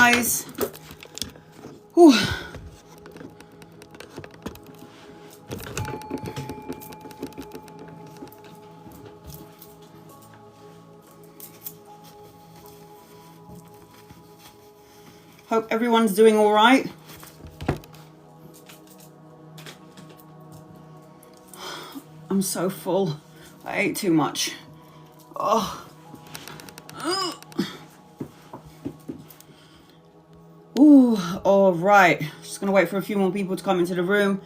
guys. Whew. Hope everyone's doing all right. I'm so full. I ate too much. Oh. Ooh, all right. Just gonna wait for a few more people to come into the room.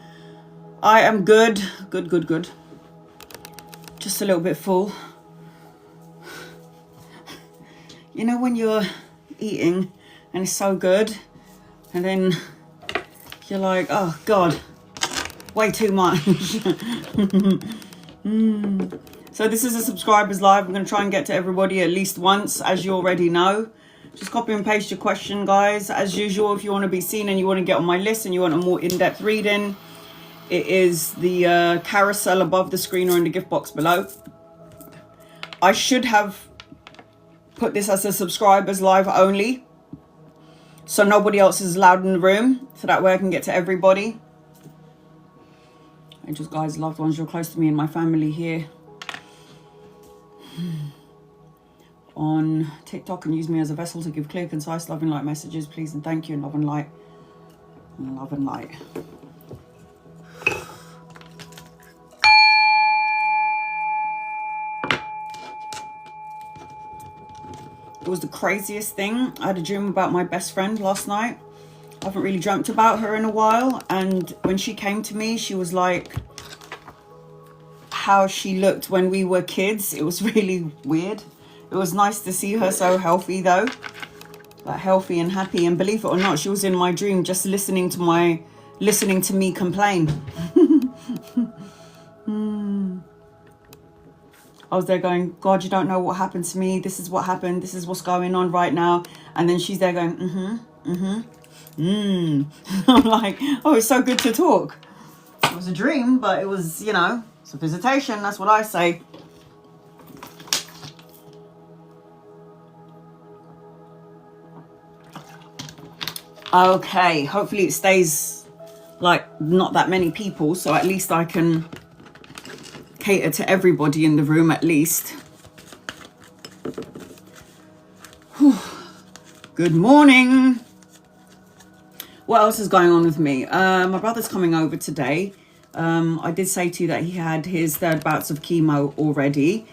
I am good. Good. Just a little bit full. You know when you're eating and it's so good and then you're like, oh God, way too much. So this is a subscribers live. I'm going to try and get to everybody at least once, as you already know. Just copy and paste your question, guys. As usual, if you want to be seen and you want to get on my list and you want a more in-depth reading, it is the carousel above the screen or in the gift box below. I should have put this as a subscribers live only, so nobody else is allowed in the room, so that way I can get to everybody. Angels, guys, loved ones, you're close to me and my family here on TikTok, and use me as a vessel to give clear, concise, love and light messages, please and thank you, and love and light. And love and light. It was the craziest thing. I had a dream about my best friend last night. I haven't really dreamt about her in a while, and when she came to me, she was like how she looked when we were kids. It was really weird. It was nice to see her so healthy though, like healthy and happy. And believe it or not, she was in my dream just listening to me complain. I was there going, God, you don't know what happened to me. This is what happened. This is what's going on right now. And then she's there going, I'm like, oh, it's so good to talk. It was a dream, but it was, you know, it's a visitation. That's what I say. Okay, hopefully it stays like not that many people, so at least I can cater to everybody in the room at least. Whew. Good morning. What else is going on with me? My brother's coming over today. I did say to you that he had his 3rd bouts of chemo already.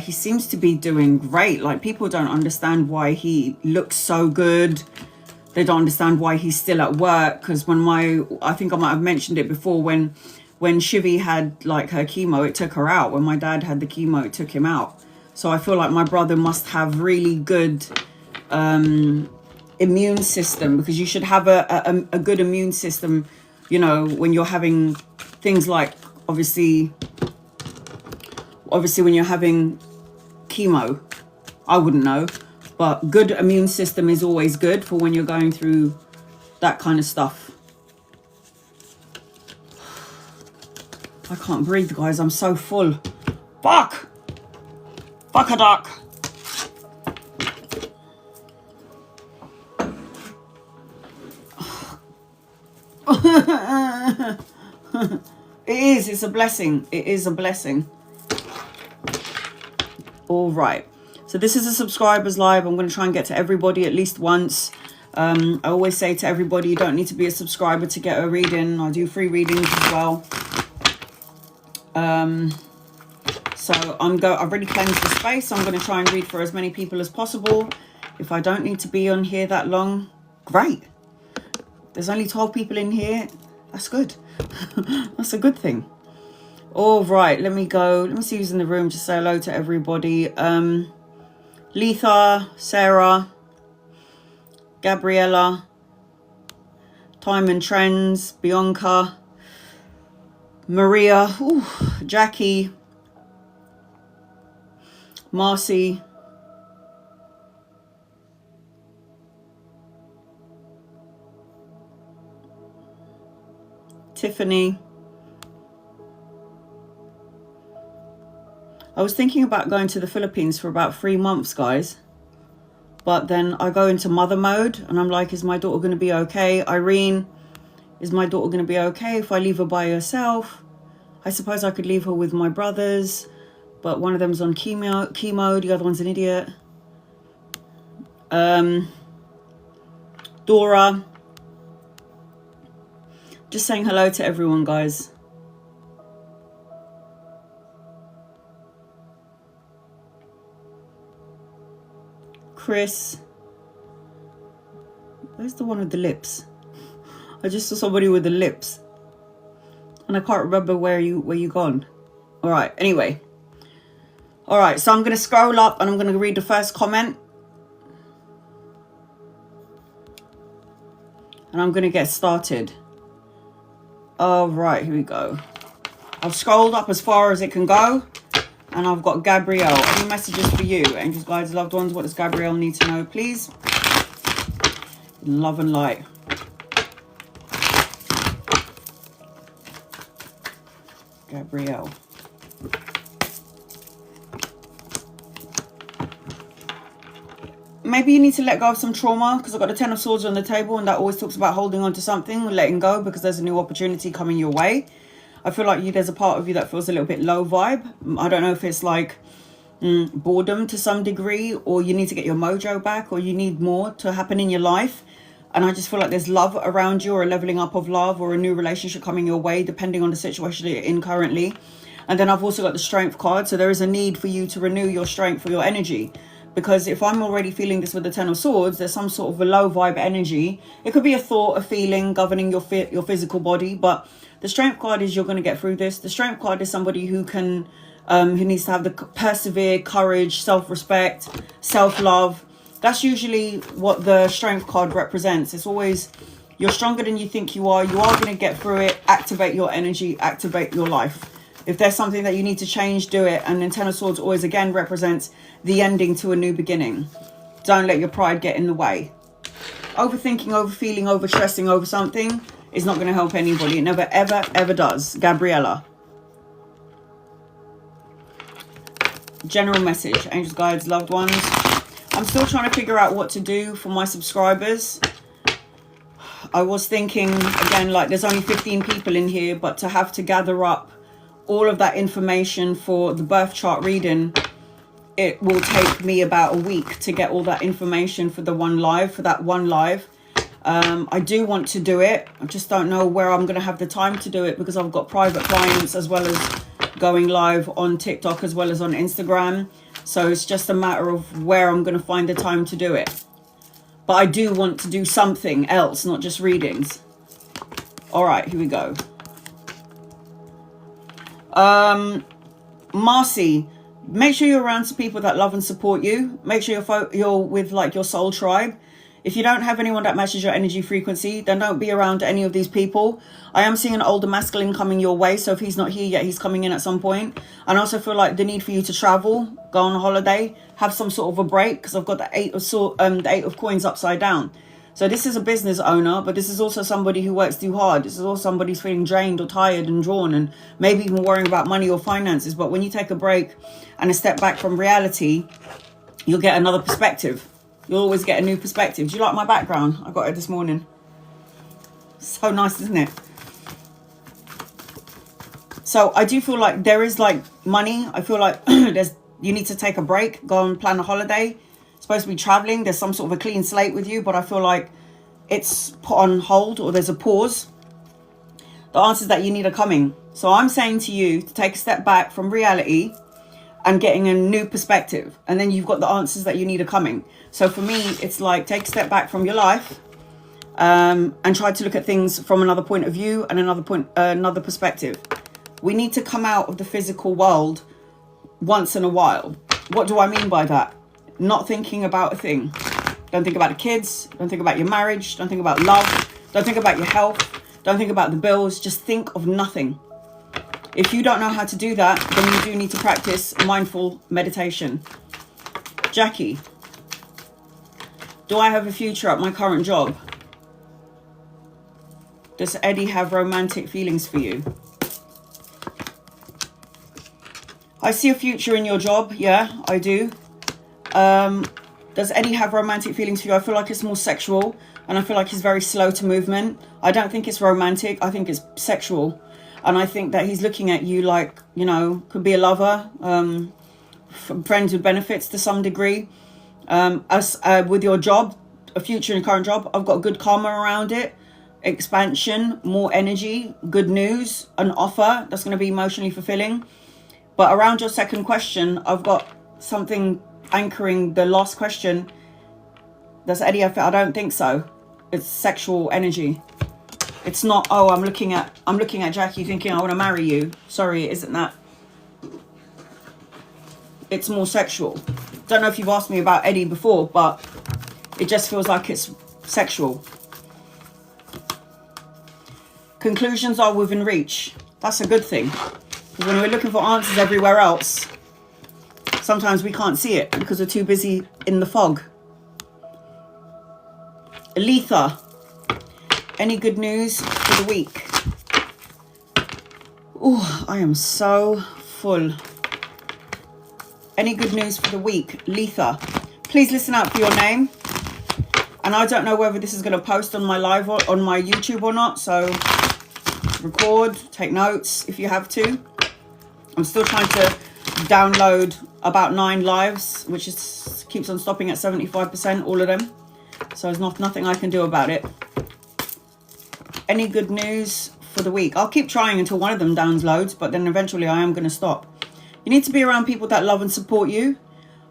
He seems to be doing great. Like, people don't understand why he looks so good. They don't understand why he's still at work. Because when I think I might have mentioned it before, when Shivy had like her chemo, it took her out. When my dad had the chemo, it took him out. So I feel like my brother must have really good immune system, because you should have a good immune system, you know, when you're having things like, obviously when you're having chemo. I wouldn't know, but good immune system is always good for when you're going through that kind of stuff. I can't breathe, guys. I'm so full. Fuck a duck. It's a blessing. It is a blessing. All right. So this is a subscribers live. I'm going to try and get to everybody at least once. I always say to everybody, you don't need to be a subscriber to get a reading. I do free readings as well. So I've already cleansed the space. So I'm going to try and read for as many people as possible. If I don't need to be on here that long, great. There's only 12 people in here. That's good. That's a good thing. All right, let me go. Let me see who's in the room. Just say hello to everybody. Letha, Sarah, Gabriella, Time and Trends, Bianca, Maria, Jackie, Marcy, Tiffany. I was thinking about going to the Philippines for about 3 months, guys. But then I go into mother mode and I'm like, is my daughter going to be okay? Irene, is my daughter going to be okay if I leave her by herself? I suppose I could leave her with my brothers, but one of them's on chemo, the other one's an idiot. Dora. Just saying hello to everyone, guys. Chris. Where's the one with the lips? I just saw somebody with the lips. And I can't remember where you gone. All right, anyway. All right, so I'm going to scroll up and I'm going to read the first comment. And I'm going to get started. All right, here we go. I've scrolled up as far as it can go. And I've got Gabrielle. Any messages for you? Angels, guides, loved ones. What does Gabrielle need to know, please? Love and light. Gabrielle. Maybe you need to let go of some trauma, because I've got the Ten of Swords on the table, and that always talks about holding on to something, letting go, because there's a new opportunity coming your way. I feel like there's a part of you that feels a little bit low vibe. I don't know if it's like boredom to some degree, or you need to get your mojo back, or you need more to happen in your life. And I just feel like there's love around you, or a leveling up of love, or a new relationship coming your way, depending on the situation you're in currently. And then I've also got the Strength card. So there is a need for you to renew your strength for your energy. Because if I'm already feeling this with the Ten of Swords, there's some sort of a low vibe energy. It could be a thought, a feeling governing your physical body. But the Strength card is you're going to get through this. The Strength card is somebody who can, who needs to have the persevere, courage, self-respect, self-love. That's usually what the Strength card represents. It's always, you're stronger than you think you are. You are going to get through it. Activate your energy, activate your life. If there's something that you need to change, do it. And then Ten of Swords always again represents the ending to a new beginning. Don't let your pride get in the way. Overthinking, overfeeling, overstressing over something is not going to help anybody. It never, ever, ever does. Gabriella. General message. Angels, guides, loved ones. I'm still trying to figure out what to do for my subscribers. I was thinking, again, like there's only 15 people in here, but to have to gather up all of that information for the birth chart reading, it will take me about a week to get all that information for the one live, for that one live. I do want to do it. I just don't know where I'm going to have the time to do it, because I've got private clients as well as going live on TikTok as well as on Instagram. So it's just a matter of where I'm going to find the time to do it. But I do want to do something else, not just readings. All right, here we go. Marcy, make sure you're around some people that love and support you. Make sure you're with like your soul tribe. If you don't have anyone that matches your energy frequency, then don't be around any of these people. I am seeing an older masculine coming your way, so if he's not here yet, he's coming in at some point. And I also feel like the need for you to travel, go on a holiday, have some sort of a break, because I've got the Eight of Coins upside down. So this is a business owner, but this is also somebody who works too hard. This is also somebody who's feeling drained or tired and drawn, and maybe even worrying about money or finances. But when you take a break and a step back from reality, you'll get another perspective. You'll always get a new perspective. Do you like my background? I got it this morning. So nice, isn't it? So I do feel like there is like money. I feel like you need to take a break, go and plan a holiday. Supposed to be traveling. There's some sort of a clean slate with you, but I feel like it's put on hold, or there's a pause. The answers that you need are coming. So I'm saying to you to take a step back from reality and getting a new perspective, and then you've got the answers that you need are coming. So for me, it's like take a step back from your life and try to look at things from another point of view and another perspective. We need to come out of the physical world once in a while. What do I mean by that? Not thinking about a thing. Don't think about the kids. Don't think about your marriage. Don't think about love. Don't think about your health. Don't think about the bills. Just think of nothing. If you don't know how to do that, then you do need to practice mindful meditation. Jackie, do I have a future at my current job? Does Eddie have romantic feelings for you? I see a future in your job. Yeah, I do. Does Eddie have romantic feelings for you? I feel like it's more sexual, and I feel like he's very slow to movement. I don't think it's romantic. I think it's sexual. And I think that he's looking at you like, you know, could be a lover, friends with benefits to some degree. With your job, a future and current job, I've got good karma around it. Expansion, more energy, good news, an offer that's going to be emotionally fulfilling. But around your second question, I've got something anchoring the last question. Does Eddie have? I don't think so. It's sexual energy. It's not, oh, I'm looking at Jackie thinking I want to marry you. Sorry, it isn't that. It's more sexual. Don't know if you've asked me about Eddie before, but it just feels like it's sexual. Conclusions are within reach. That's a good thing. Because when we're looking for answers everywhere else, sometimes we can't see it because we're too busy in the fog. Letha. Any good news for the week? Oh, I am so full. Any good news for the week? Letha. Please listen out for your name. And I don't know whether this is going to post on my live or on my YouTube or not. So record, take notes if you have to. I'm still trying to download about 9 lives, which is keeps on stopping at 75%, all of them. So there's nothing I can do about it. Any good news for the week? I'll keep trying until one of them downloads, but then eventually I am going to stop. You need to be around people that love and support you.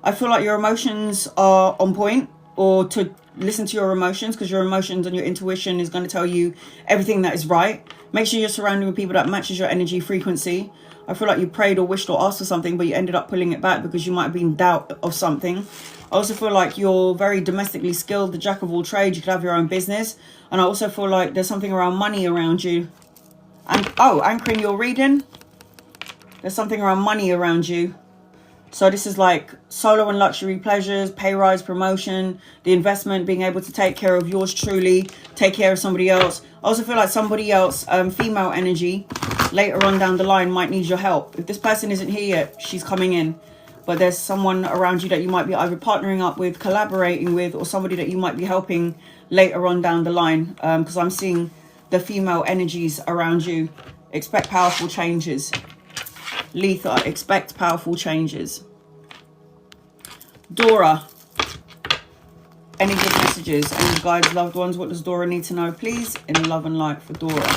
I feel like your emotions are on point, or to listen to your emotions, because your emotions and your intuition is going to tell you everything that is right. Make sure you're surrounded with people that matches your energy frequency. I feel like you prayed or wished or asked for something, but you ended up pulling it back because you might have been in doubt of something. I also feel like you're very domestically skilled, the jack of all trades. You could have your own business. And I also feel like there's something around money around you. And anchoring your reading. There's something around money around you. So this is like solo and luxury pleasures, pay rise, promotion, the investment, being able to take care of yours truly, take care of somebody else. I also feel like somebody else, female energy, later on down the line might need your help. If this person isn't here yet, she's coming in. But there's someone around you that you might be either partnering up with, collaborating with, or somebody that you might be helping later on down the line. Because I'm seeing the female energies around you. Expect powerful changes. Letha, expect powerful changes. Dora. Any good messages? Any guides, loved ones? What does Dora need to know, please? In love and light for Dora.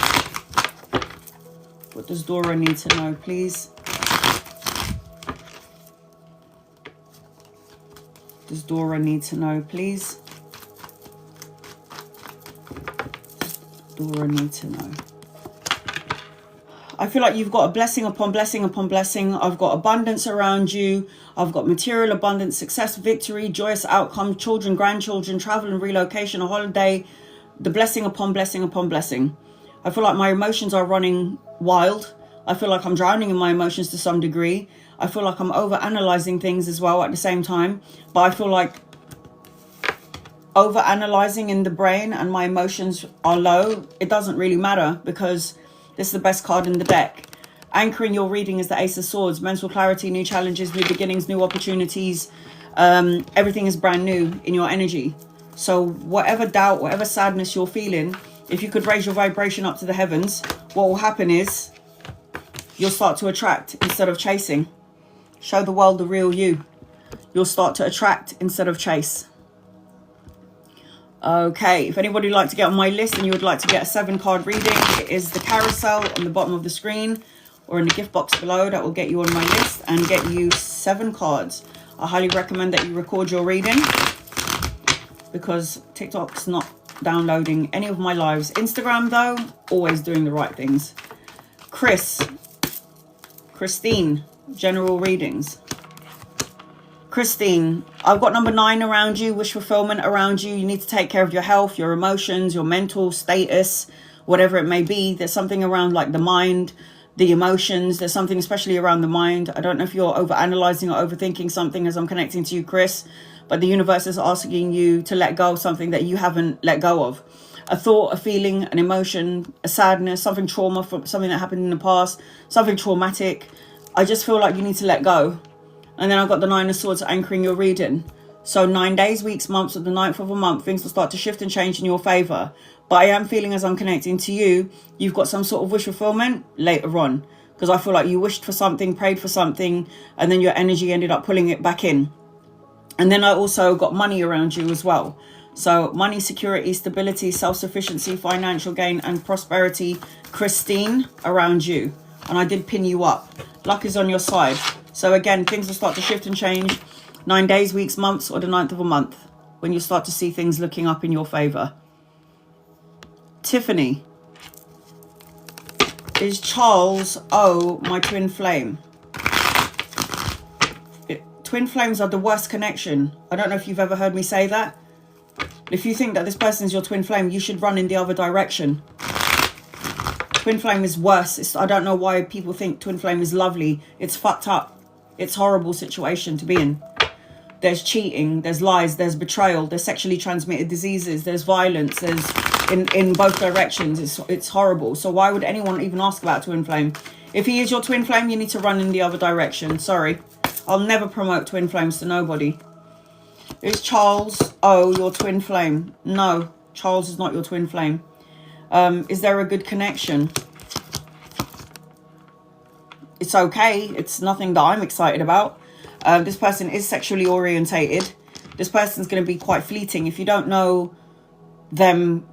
What does Dora need to know, please? Does Dora need to know, please? Dora need to know. I feel like you've got a blessing upon blessing upon blessing. I've got abundance around you. I've got material abundance, success, victory, joyous outcome, children, grandchildren, travel and relocation, a holiday, the blessing upon blessing upon blessing. I feel like my emotions are running wild. I feel like I'm drowning in my emotions to some degree. I feel like I'm over-analyzing things as well at the same time. But I feel like over-analyzing in the brain and my emotions are low. It doesn't really matter because this is the best card in the deck. Anchoring your reading is the Ace of Swords. Mental clarity, new challenges, new beginnings, new opportunities. Everything is brand new in your energy. So whatever doubt, whatever sadness you're feeling, if you could raise your vibration up to the heavens, what will happen is you'll start to attract instead of chasing. Show the world the real you. You'll start to attract instead of chase. Okay, if anybody would like to get on my list and you would like to get a 7-card reading, it is the carousel on the bottom of the screen or in the gift box below that will get you on my list and get you 7 cards. I highly recommend that you record your reading because TikTok's not downloading any of my lives. Instagram though, always doing the right things. Christine, general readings. Christine, I've got number 9 around you, wish fulfillment around you. You need to take care of your health, your emotions, your mental status, whatever it may be. There's something around like the mind, the emotions. There's something especially around the mind. I don't know if you're over-analyzing or overthinking something as I'm connecting to you, Chris, but the universe is asking you to let go of something that you haven't let go of. A thought, a feeling, an emotion, a sadness, something trauma from something that happened in the past, something traumatic. I just feel like you need to let go. And then I've got the 9 of Swords anchoring your reading. So 9 days, weeks, months, or the 9th of a month, things will start to shift and change in your favor. But I am feeling, as I'm connecting to you, you've got some sort of wish fulfillment later on. Because I feel like you wished for something, prayed for something, and then your energy ended up pulling it back in. And then I also got money around you as well. So money, security, stability, self-sufficiency, financial gain, and prosperity, Christine, around you. And I did pin you up. Luck is on your side. So again, things will start to shift and change. 9 days, weeks, months, or the 9th of a month, when you start to see things looking up in your favor. Tiffany. Is Charles my twin flame? Twin flames are the worst connection. I don't know if you've ever heard me say that. If you think that this person is your twin flame, you should run in the other direction. Twin flame is worse. I don't know why people think twin flame is lovely. It's fucked up. It's a horrible situation to be in. There's cheating, there's lies, there's betrayal, there's sexually transmitted diseases, there's violence, there's in both directions. It's horrible. So why would anyone even ask about twin flame? If he is your twin flame, you need to run in the other direction. Sorry. I'll never promote twin flames to nobody. Is Charles your twin flame? No, Charles is not your twin flame. Is there a good connection? It's okay. It's nothing that I'm excited about. This person is sexually orientated. This person's going to be quite fleeting. If you don't know them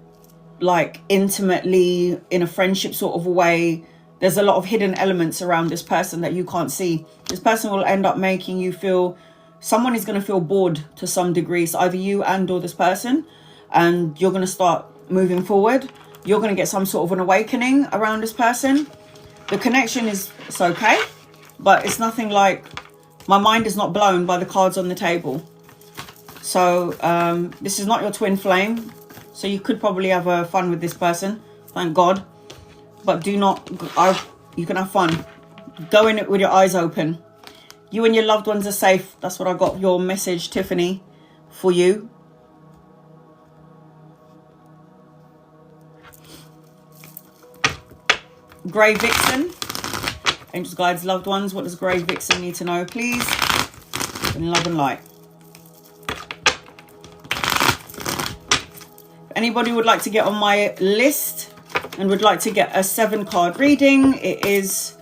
like intimately in a friendship sort of a way, there's a lot of hidden elements around this person that you can't see. This person will end up making you feel, someone is going to feel bored to some degree. So either you and or this person, and you're going to start moving forward. You're going to get some sort of an awakening around this person. The connection is, it's okay, but it's nothing like, my mind is not blown by the cards on the table. So this is not your twin flame. So you could probably have fun with this person, thank God. But do not, you can have fun. Go in it with your eyes open. You and your loved ones are safe. That's what I got, your message, Tiffany, for you. Grey Vixen. Angels, guides, loved ones. What does Grey Vixen need to know, please? In love and light. Anybody would like to get on my list and would like to get a 7-card reading, it is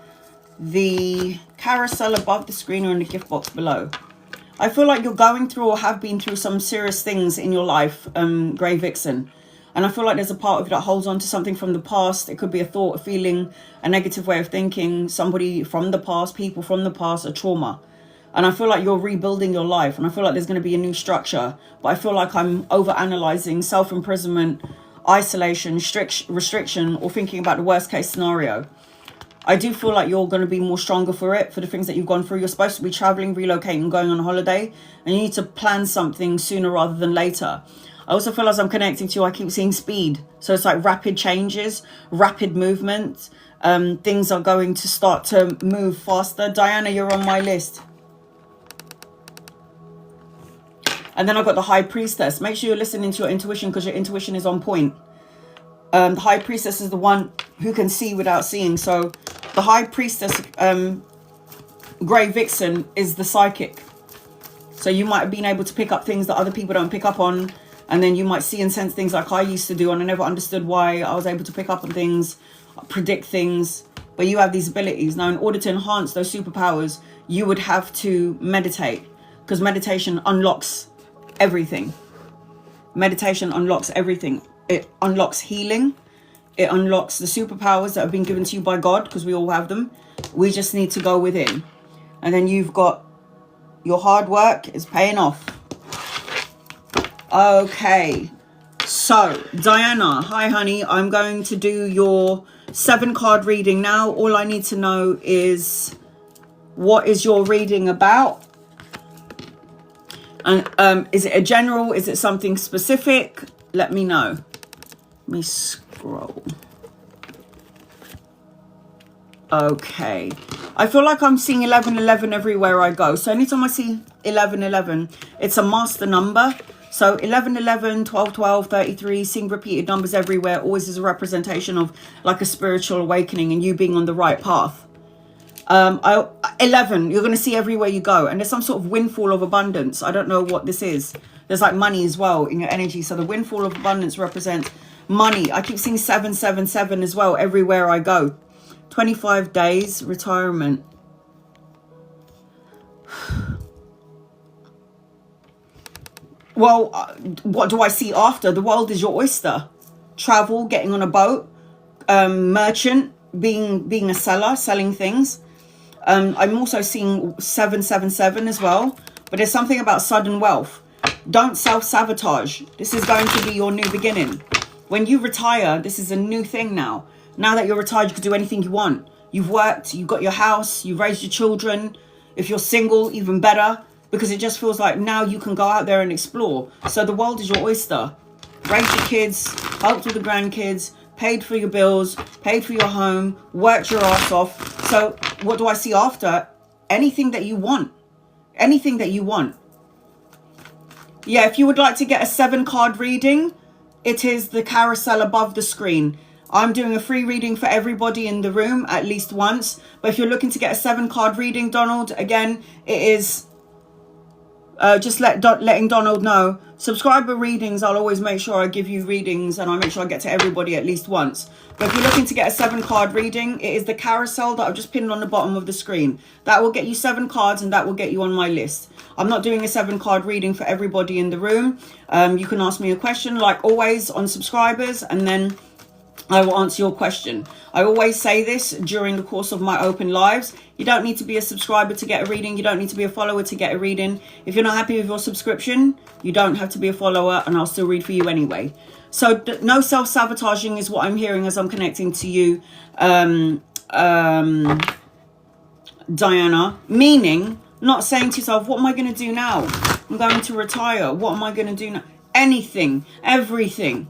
the carousel above the screen or in the gift box below. I feel like you're going through or have been through some serious things in your life, Grey Vixen. And I feel like there's a part of you that holds on to something from the past. It could be a thought, a feeling, a negative way of thinking, somebody from the past, people from the past, a trauma. And I feel like you're rebuilding your life. And I feel like there's going to be a new structure. But I feel like I'm over-analyzing self-imprisonment, isolation, restriction, or thinking about the worst case scenario. I do feel like you're going to be more stronger for it, for the things that you've gone through. You're supposed to be traveling, relocating, going on holiday. And you need to plan something sooner rather than later. I also feel as I'm connecting to you, I keep seeing speed. So it's like rapid changes, rapid movement. Things are going to start to move faster. Diana, you're on my list. And then I've got the High Priestess. Make sure you're listening to your intuition because your intuition is on point. The High Priestess is the one who can see without seeing. So the High Priestess, Grey Vixen, is the psychic. So you might have been able to pick up things that other people don't pick up on. And then you might see and sense things like I used to do. And I never understood why I was able to pick up on things, predict things. But you have these abilities. Now, in order to enhance those superpowers, you would have to meditate. Because meditation unlocks everything. Meditation unlocks everything. It unlocks healing. It unlocks the superpowers that have been given to you by God, because we all have them. We just need to go within. And then you've got your hard work is paying off. Okay. So, Diana, hi honey. I'm going to do your 7-card reading now. All I need to know is, what is your reading about? And is it a general? Is it something specific? Let me know. Let me scroll. Okay. I feel like I'm seeing 1111 everywhere I go. So anytime I see 1111, it's a master number. So 1111, 1212, 33, seeing repeated numbers everywhere always is a representation of like a spiritual awakening and you being on the right path. 11, you're going to see everywhere you go. And there's some sort of windfall of abundance. I don't know what this is. There's like money as well in your energy. So the windfall of abundance represents money. I keep seeing 777 as well everywhere I go. 25 days, retirement. Well, what do I see after? The world is your oyster. Travel, getting on a boat, merchant, being a seller, selling things. I'm also seeing 777 as well. But there's something about sudden wealth. Don't self-sabotage. This is going to be your new beginning. When you retire, this is a new thing now. Now that you're retired, you can do anything you want. You've worked, you've got your house, you've raised your children. If you're single, even better. Because it just feels like now you can go out there and explore. So the world is your oyster. Raise your kids, helped with the grandkids, paid for your bills, paid for your home, worked your ass off. So what do I see after? Anything that you want. Anything that you want. Yeah, if you would like to get a 7-card reading, it is the carousel above the screen. I'm doing a free reading for everybody in the room at least once. But if you're looking to get a 7-card reading, Donald, again, it is just letting Donald know. Subscriber readings, I'll always make sure I give you readings and I make sure I get to everybody at least once. But if you're looking to get a 7-card reading, it is the carousel that I've just pinned on the bottom of the screen. That will get you 7 cards and that will get you on my list. I'm not doing a 7-card reading for everybody in the room. You can ask me a question like always on subscribers and then I will answer your question. I always say this during the course of my open lives. You don't need to be a subscriber to get a reading. You don't need to be a follower to get a reading. If you're not happy with your subscription, you don't have to be a follower and I'll still read for you anyway. So no self-sabotaging is what I'm hearing as I'm connecting to you, Diana. Meaning, not saying to yourself, what am I going to do now? I'm going to retire. What am I going to do now? Anything, everything,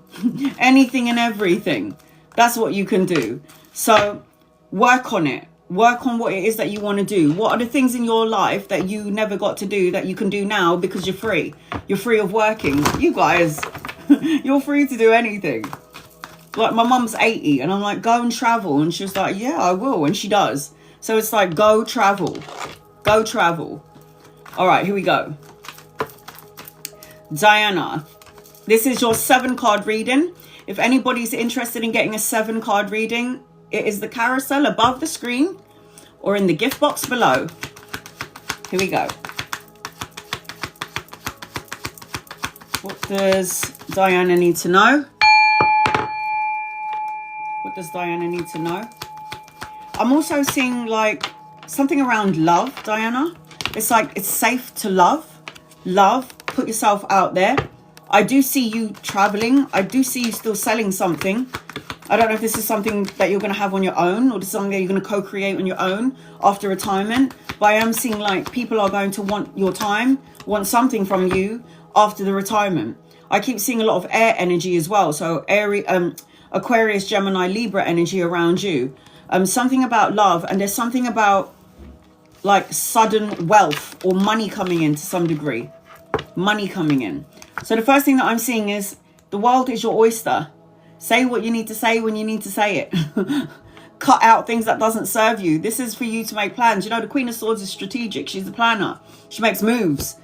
anything and everything. That's what you can do. So work on it. Work on what it is that you want to do. What are the things in your life that you never got to do that you can do now because you're free? You're free of working. You guys, you're free to do anything. Like my mum's 80 and I'm like, go and travel. And she's like, yeah, I will. And she does. So it's like, go travel. Go travel. All right, here we go. Diana, this is your 7-card reading. If anybody's interested in getting a 7-card reading, it is the carousel above the screen or in the gift box below. Here we go. What does Diana need to know? What does Diana need to know? I'm also seeing like something around love, Diana. It's like it's safe to love. Love. Put yourself out there. I do see you traveling. I do see you still selling something. I don't know if this is something that you're going to have on your own or this is something that you're going to co-create on your own after retirement. But I am seeing like people are going to want your time, want something from you after the retirement. I keep seeing a lot of air energy as well. So Aquarius, Gemini, Libra energy around you. Something about love, and there's something about like sudden wealth or money coming in to some degree. Money coming in. So the first thing that I'm seeing is the world is your oyster. Say what you need to say when you need to say it. Cut out things that doesn't serve you. This is for you to make plans. You know, the Queen of Swords is strategic. She's the planner. She makes moves.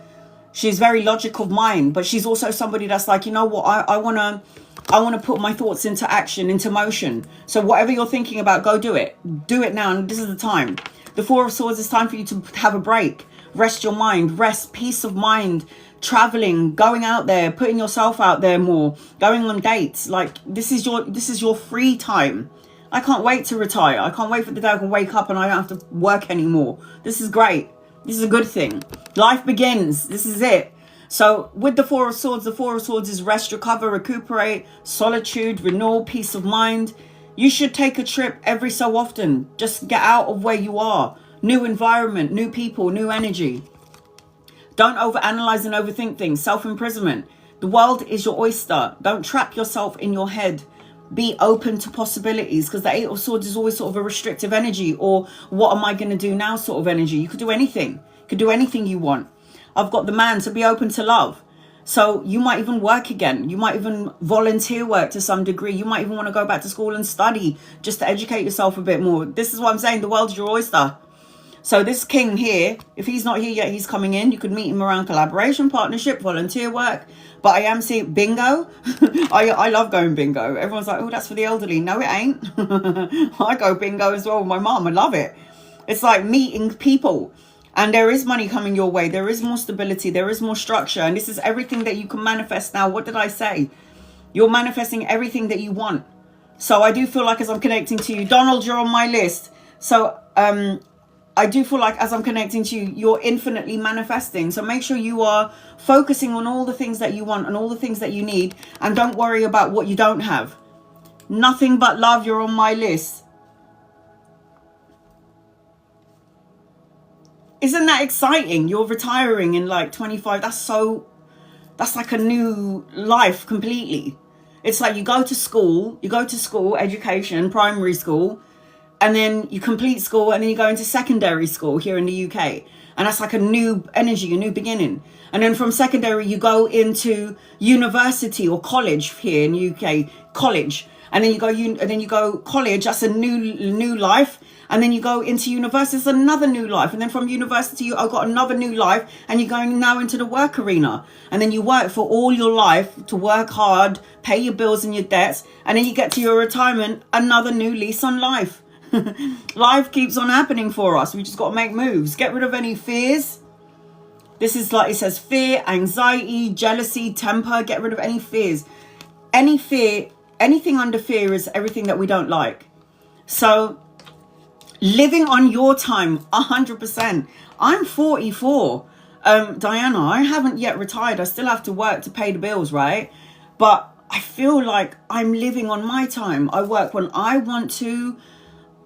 She's very logical of mind, but she's also somebody that's like, you know what, I want to put my thoughts into action, into motion. So whatever you're thinking about, go do it. Do it now. And this is the time. The Four of Swords is time for you to have a break. Rest your mind, rest, peace of mind, traveling, going out there, putting yourself out there more, going on dates. Like this is your free time. I can't wait to retire. I can't wait for the day I can wake up and I don't have to work anymore. This is great. This is a good thing. Life begins. This is it. So with the Four of Swords is rest, recover, recuperate, solitude, renewal, peace of mind. You should take a trip every so often. Just get out of where you are. New environment, new people, new energy. Don't overanalyze and overthink things. Self-imprisonment. The world is your oyster. Don't trap yourself in your head. Be open to possibilities, because the Eight of Swords is always sort of a restrictive energy, or what am I going to do now sort of energy. You could do anything. You could do anything you want. I've got the man to be open to love. So you might even work again. You might even volunteer work to some degree. You might even want to go back to school and study just to educate yourself a bit more. This is what I'm saying. The world's your oyster. So this king here, if he's not here yet, he's coming in. You could meet him around collaboration, partnership, volunteer work. But I am seeing bingo. I love going bingo. Everyone's like, oh, that's for the elderly. No, it ain't. I go bingo as well with my mom. I love it. It's like meeting people. And there is money coming your way. There is more stability. There is more structure. And this is everything that you can manifest now. What did I say? You're manifesting everything that you want. So I do feel like as I'm connecting to you, Donald, you're on my list. So I do feel like as I'm connecting to you, you're infinitely manifesting. So make sure you are focusing on all the things that you want and all the things that you need. And don't worry about what you don't have. Nothing but love, you're on my list. Isn't that exciting? You're retiring in like 25. That's like a new life completely. It's like you go to school, education, primary school, and then you complete school, and then you go into secondary school here in the UK. And that's like a new energy, a new beginning. And then from secondary, you go into university or college here in the UK, college. And then you go college, that's a new life. And then you go into university, it's another new life. And then from university, I've got another new life. And you're going now into the work arena. And then you work for all your life to work hard, pay your bills and your debts. And then you get to your retirement, another new lease on life. Life keeps on happening for us. We just got to make moves. Get rid of any fears. This is like, it says fear, anxiety, jealousy, temper. Get rid of any fears. Any fear, anything under fear is everything that we don't like. So living on your time, 100%. I'm 44. Diana, I haven't yet retired. I still have to work to pay the bills, right? But I feel like I'm living on my time. I work when I want to.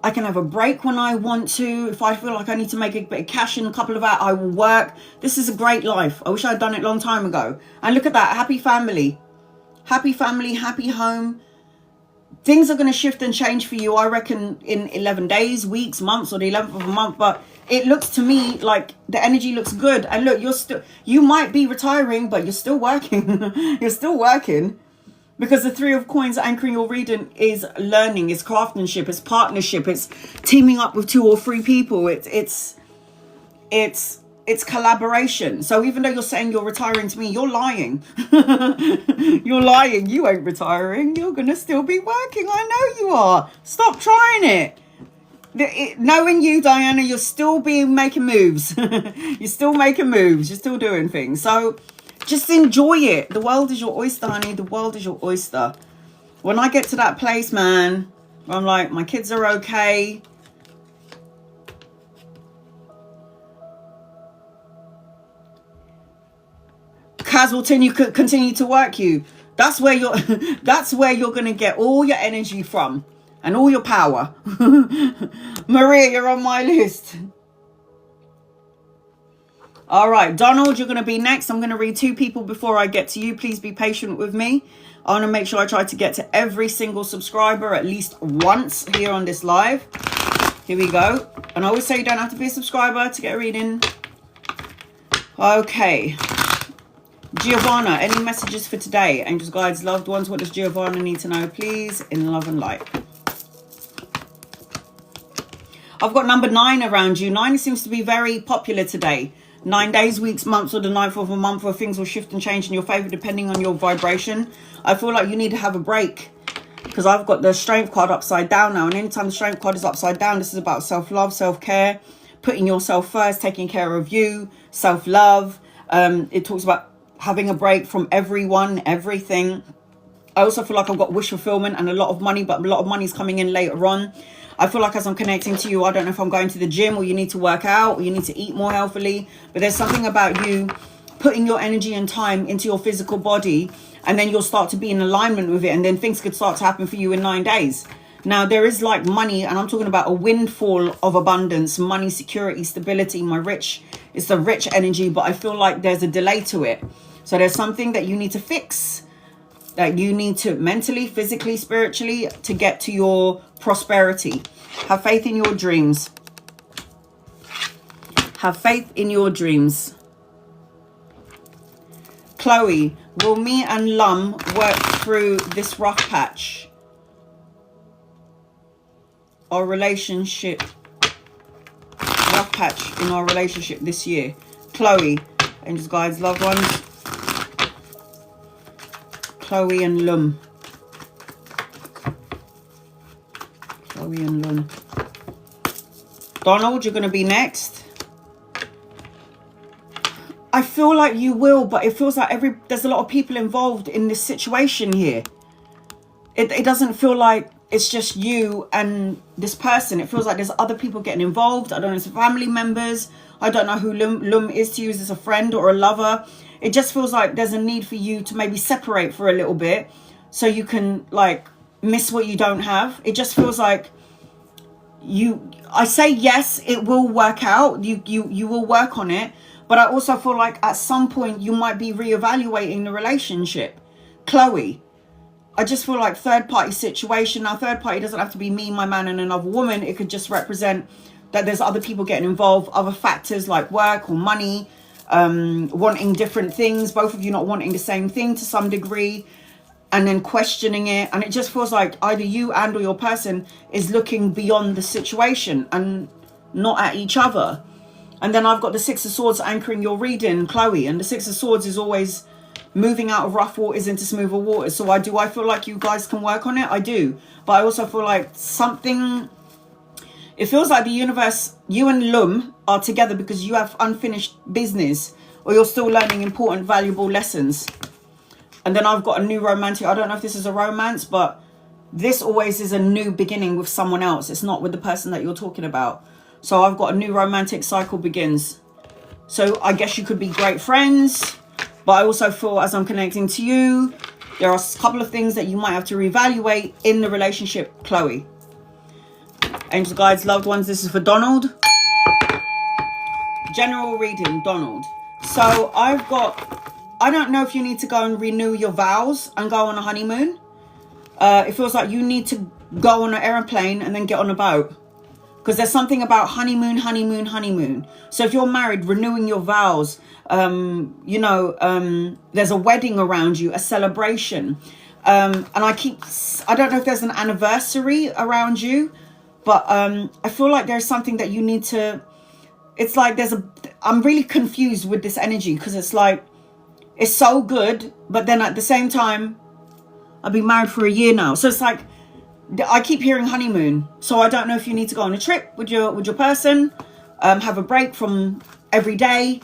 I can have a break when I want to. If I feel like I need to make a bit of cash in a couple of hours, I will work. This is a great life. I wish I had done it a long time ago. And look at that. Happy family. Happy family, happy home. Things are going to shift and change for you, I reckon, in 11 days, weeks, months, or the 11th of a month. But it looks to me like the energy looks good. And look, you might be retiring, but you're still working. You're still working. Because the Three of Coins anchoring your reading is learning, is craftsmanship, it's partnership, it's teaming up with 2 or 3 people. It's collaboration. So even though you're saying you're retiring to me, you're lying. You're lying. You ain't retiring. You're going to still be working. I know you are. Stop trying it. Knowing you, Diana, you're still making moves. You're still making moves. You're still doing things. So just enjoy it. The world is your oyster, honey. The world is your oyster. When I get to that place, man, I'm like, my kids are okay. Kaz will continue to work you. That's where you're going to get all your energy from and all your power. Maria, you're on my list. All right, Donald, you're going to be next. I'm going to read 2 people before I get to you. Please be patient with me. I want to make sure I try to get to every single subscriber at least once here on this live. Here we go. And I always say you don't have to be a subscriber to get a reading. Okay. Giovanna, any messages for today? Angels, guides, loved ones, what does Giovanna need to know, please? In love and light. I've got number 9 around you. 9 seems to be very popular today. 9 days, weeks, months, or the 9th of a month where things will shift and change in your favor depending on your vibration. I feel like you need to have a break because I've got the Strength card upside down now. And anytime the Strength card is upside down, this is about self-love, self-care, putting yourself first, taking care of you, self-love. It talks about having a break from everyone, everything. I also feel like I've got wish fulfillment and a lot of money, but a lot of money is coming in later on. I feel like as I'm connecting to you, I don't know if I'm going to the gym or you need to work out or you need to eat more healthily, but there's something about you putting your energy and time into your physical body, and then you'll start to be in alignment with it, and then things could start to happen for you in 9 days. Now, there is like money, and I'm talking about a windfall of abundance, money, security, stability. It's the rich energy, but I feel like there's a delay to it. So there's something that you need to fix, that you need to mentally, physically, spiritually, to get to your prosperity. Have faith in your dreams. Have faith in your dreams. Chloe, will me and Lum work through this rough patch? Our relationship, rough patch in our relationship this year. Chloe, angels, guides, loved ones. Chloe and Lum. Chloe and Lum. Donald, you're going to be next. I feel like you will, but it feels like there's a lot of people involved in this situation here. It doesn't feel like it's just you and this person. It feels like there's other people getting involved. I don't know if it's family members. I don't know who Lum is to you. Is this a friend or a lover? It just feels like there's a need for you to maybe separate for a little bit so you can like miss what you don't have. It just feels like I say yes, it will work out. You will work on it. But I also feel like at some point you might be reevaluating the relationship. Chloe, I just feel like third party situation. Now, third party doesn't have to be me, my man, and another woman. It could just represent that there's other people getting involved, other factors like work or money, wanting different things, both of you not wanting the same thing to some degree, and then questioning it. And it just feels like either you and or your person is looking beyond the situation and not at each other. And then I've got the Six of Swords anchoring your reading, Chloe. And the Six of Swords is always moving out of rough waters into smoother waters. So I feel like you guys can work on it. I do. But I also feel like it feels like the universe, you and Lum are together because you have unfinished business or you're still learning important, valuable lessons. And then I've got a new romantic. I don't know if this is a romance, but this always is a new beginning with someone else. It's not with the person that you're talking about. So I've got a new romantic cycle begins. So I guess you could be great friends. But I also feel as I'm connecting to you, there are a couple of things that you might have to reevaluate in the relationship, Chloe. Angels, guides, loved ones, this is for Donald. General reading, Donald. So I don't know if you need to go and renew your vows and go on a honeymoon. It feels like you need to go on an airplane and then get on a boat. Because there's something about honeymoon. So if you're married, renewing your vows, there's a wedding around you, a celebration. And I don't know if there's an anniversary around you, but I feel like there's something that you need to, it's like I'm really confused with this energy because it's like, it's so good. But then at the same time, I've been married for a year now. So it's like, I keep hearing honeymoon. So I don't know if you need to go on a trip with your person, have a break from every day.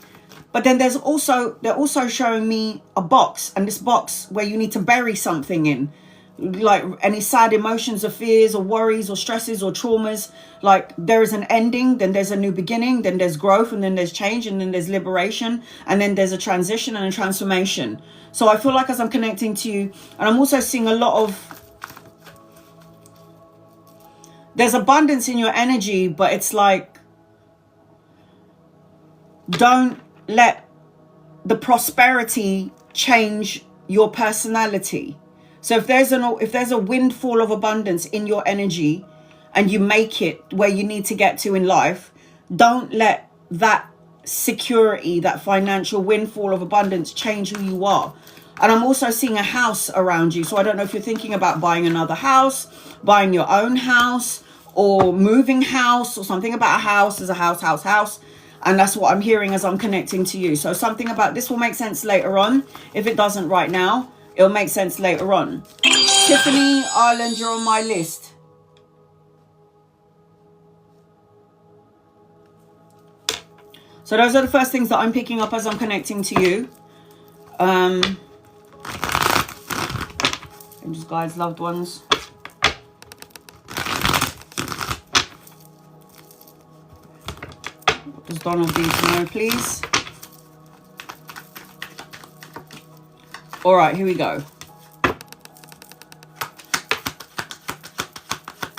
But then they're also showing me a box, and this box where you need to bury something in, like any sad emotions or fears or worries or stresses or traumas. Like there is an ending, then there's a new beginning, then there's growth, and then there's change, and then there's liberation, and then there's a transition and a transformation. So I feel like as I'm connecting to you, and I'm also seeing a lot of, there's abundance in your energy, but it's like, don't let the prosperity change your personality. So if there's a windfall of abundance in your energy and you make it where you need to get to in life, don't let that security, that financial windfall of abundance change who you are. And I'm also seeing a house around you. So I don't know if you're thinking about buying another house, buying your own house, or moving house, or something about a house as a house. And that's what I'm hearing as I'm connecting to you. So something about this will make sense later on. If it doesn't right now, it'll make sense later on. Tiffany, Ireland, you're on my list. So those are the first things that I'm picking up as I'm connecting to you. Angels, guides, loved ones. What does Donald need to know, please? All right, here we go.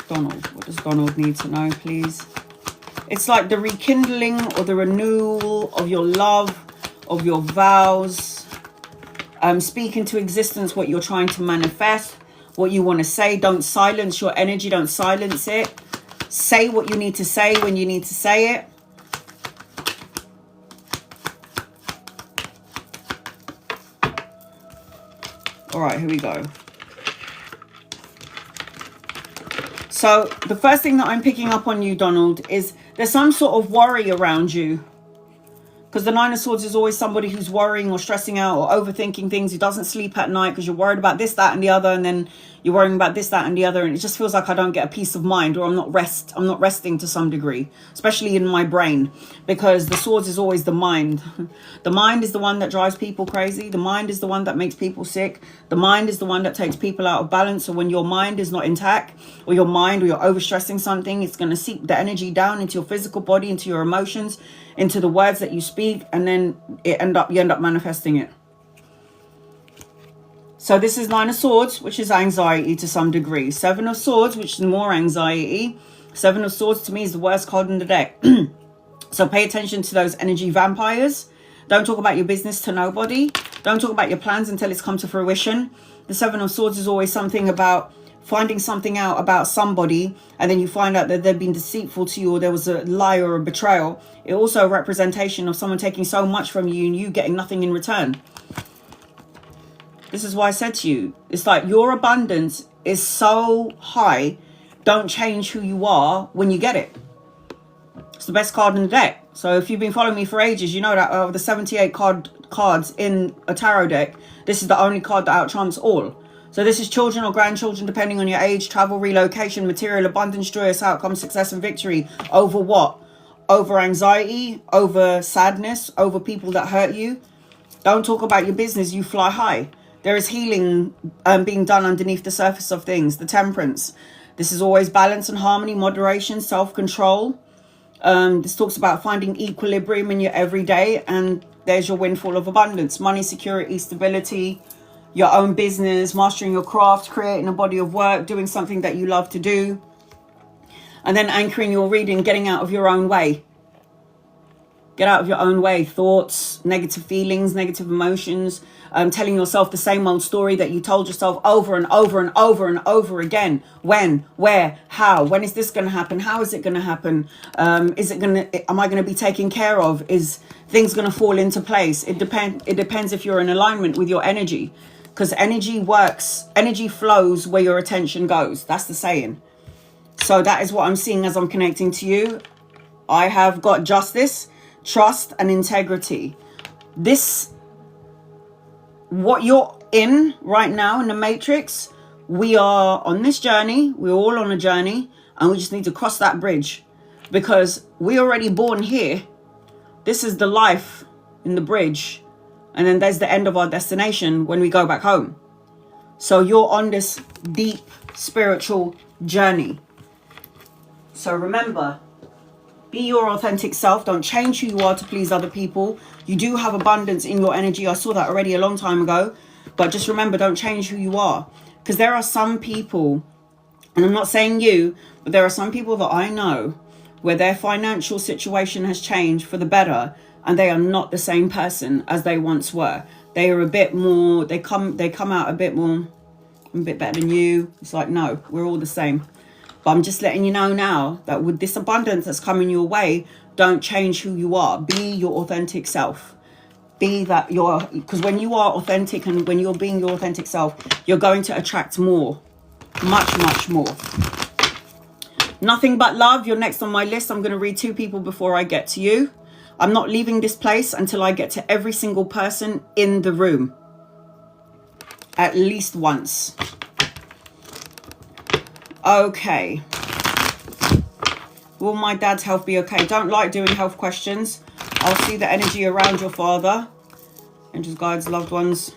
Donald, what does Donald need to know, please? It's like the rekindling or the renewal of your love, of your vows. Speak into existence what you're trying to manifest, what you want to say. Don't silence your energy. Don't silence it. Say what you need to say when you need to say it. All right, here we go. So the first thing that I'm picking up on you, Donald, is There's some sort of worry around you. Because the Nine of Swords is always somebody who's worrying or stressing out or overthinking things, who doesn't sleep at night because you're worried about this, that, and the other, and then you're worrying about this, that, and the other, and it just feels like I don't get a peace of mind, or I'm not resting to some degree, especially in my brain, because the Swords is always the mind. The mind is the one that drives people crazy. The mind is the one that makes people sick. The mind is the one that takes people out of balance. So when your mind is not intact, or you're overstressing something, it's going to seep the energy down into your physical body, into your emotions, into the words that you speak, and then you end up manifesting it. So this is Nine of Swords, which is anxiety to some degree. Seven of Swords, which is more anxiety. Seven of Swords to me is the worst card in the deck. So pay attention to those energy vampires. Don't talk about your business to nobody. Don't talk about your plans until it's come to fruition. The Seven of Swords is always something about finding something out about somebody, and then you find out that they've been deceitful to you, or there was a lie or a betrayal. It also a representation of someone taking so much from you and you getting nothing in return. This is why I said to you, it's like your abundance is so high, don't change who you are when you get it. It's the best card in the deck. So if you've been following me for ages, you know that of the 78 cards in a tarot deck, this is the only card that out-trumps all. So this is children or grandchildren, depending on your age, travel, relocation, material, abundance, joyous outcome, success and victory. Over what? Over anxiety, over sadness, over people that hurt you. Don't talk about your business, you fly high. There is healing being done underneath the surface of things. The Temperance. This is always balance and harmony, moderation, self-control. This talks about finding equilibrium in your everyday, and there's your windfall of abundance. Money, security, stability, your own business, mastering your craft, creating a body of work, doing something that you love to do. And then anchoring your reading, getting out of your own way. Get out of your own way. Thoughts, negative feelings, negative emotions, telling yourself the same old story that you told yourself over and over and over and over again. When, where, how, when is this going to happen? How is it going to happen? Am I going to be taken care of? Is things going to fall into place? It depends if you're in alignment with your energy, because energy flows where your attention goes. That's the saying. So that is what I'm seeing as I'm connecting to you. I have got justice, trust, and integrity. What you're in right now in the matrix, we are on this journey. We're all on a journey, and we just need to cross that bridge, because we're already born here. This is the life in the bridge, and then there's the end of our destination when we go back home. So you're on this deep spiritual journey. So remember, be your authentic self. Don't change who you are to please other people. You do have abundance in your energy. I saw that already a long time ago. But just remember, don't change who you are. Because there are some people, and I'm not saying you, but there are some people that I know where their financial situation has changed for the better, and they are not the same person as they once were. They are a bit more, they come out a bit more, I'm a bit better than you. It's like, no, we're all the same. But I'm just letting you know now that with this abundance that's coming your way, don't change who you are. Be your authentic self. Be that because when you are authentic and when you're being your authentic self, you're going to attract more, much, much more. Nothing but love. You're next on my list. I'm going to read 2 people before I get to you. I'm not leaving this place until I get to every single person in the room. At least once. Okay. Will my dad's health be okay? Don't like doing health questions. I'll see the energy around your father. Angels, guides, loved ones.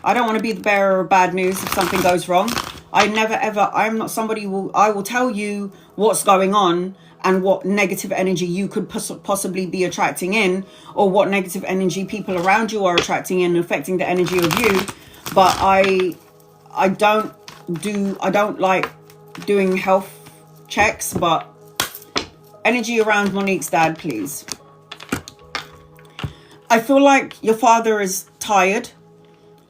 I don't want to be the bearer of bad news if something goes wrong. I'm not somebody I will tell you what's going on and what negative energy you could possibly be attracting in, or what negative energy people around you are attracting in, affecting the energy of you. But I don't like doing health checks, but energy around Monique's dad, please. I feel like your father is tired.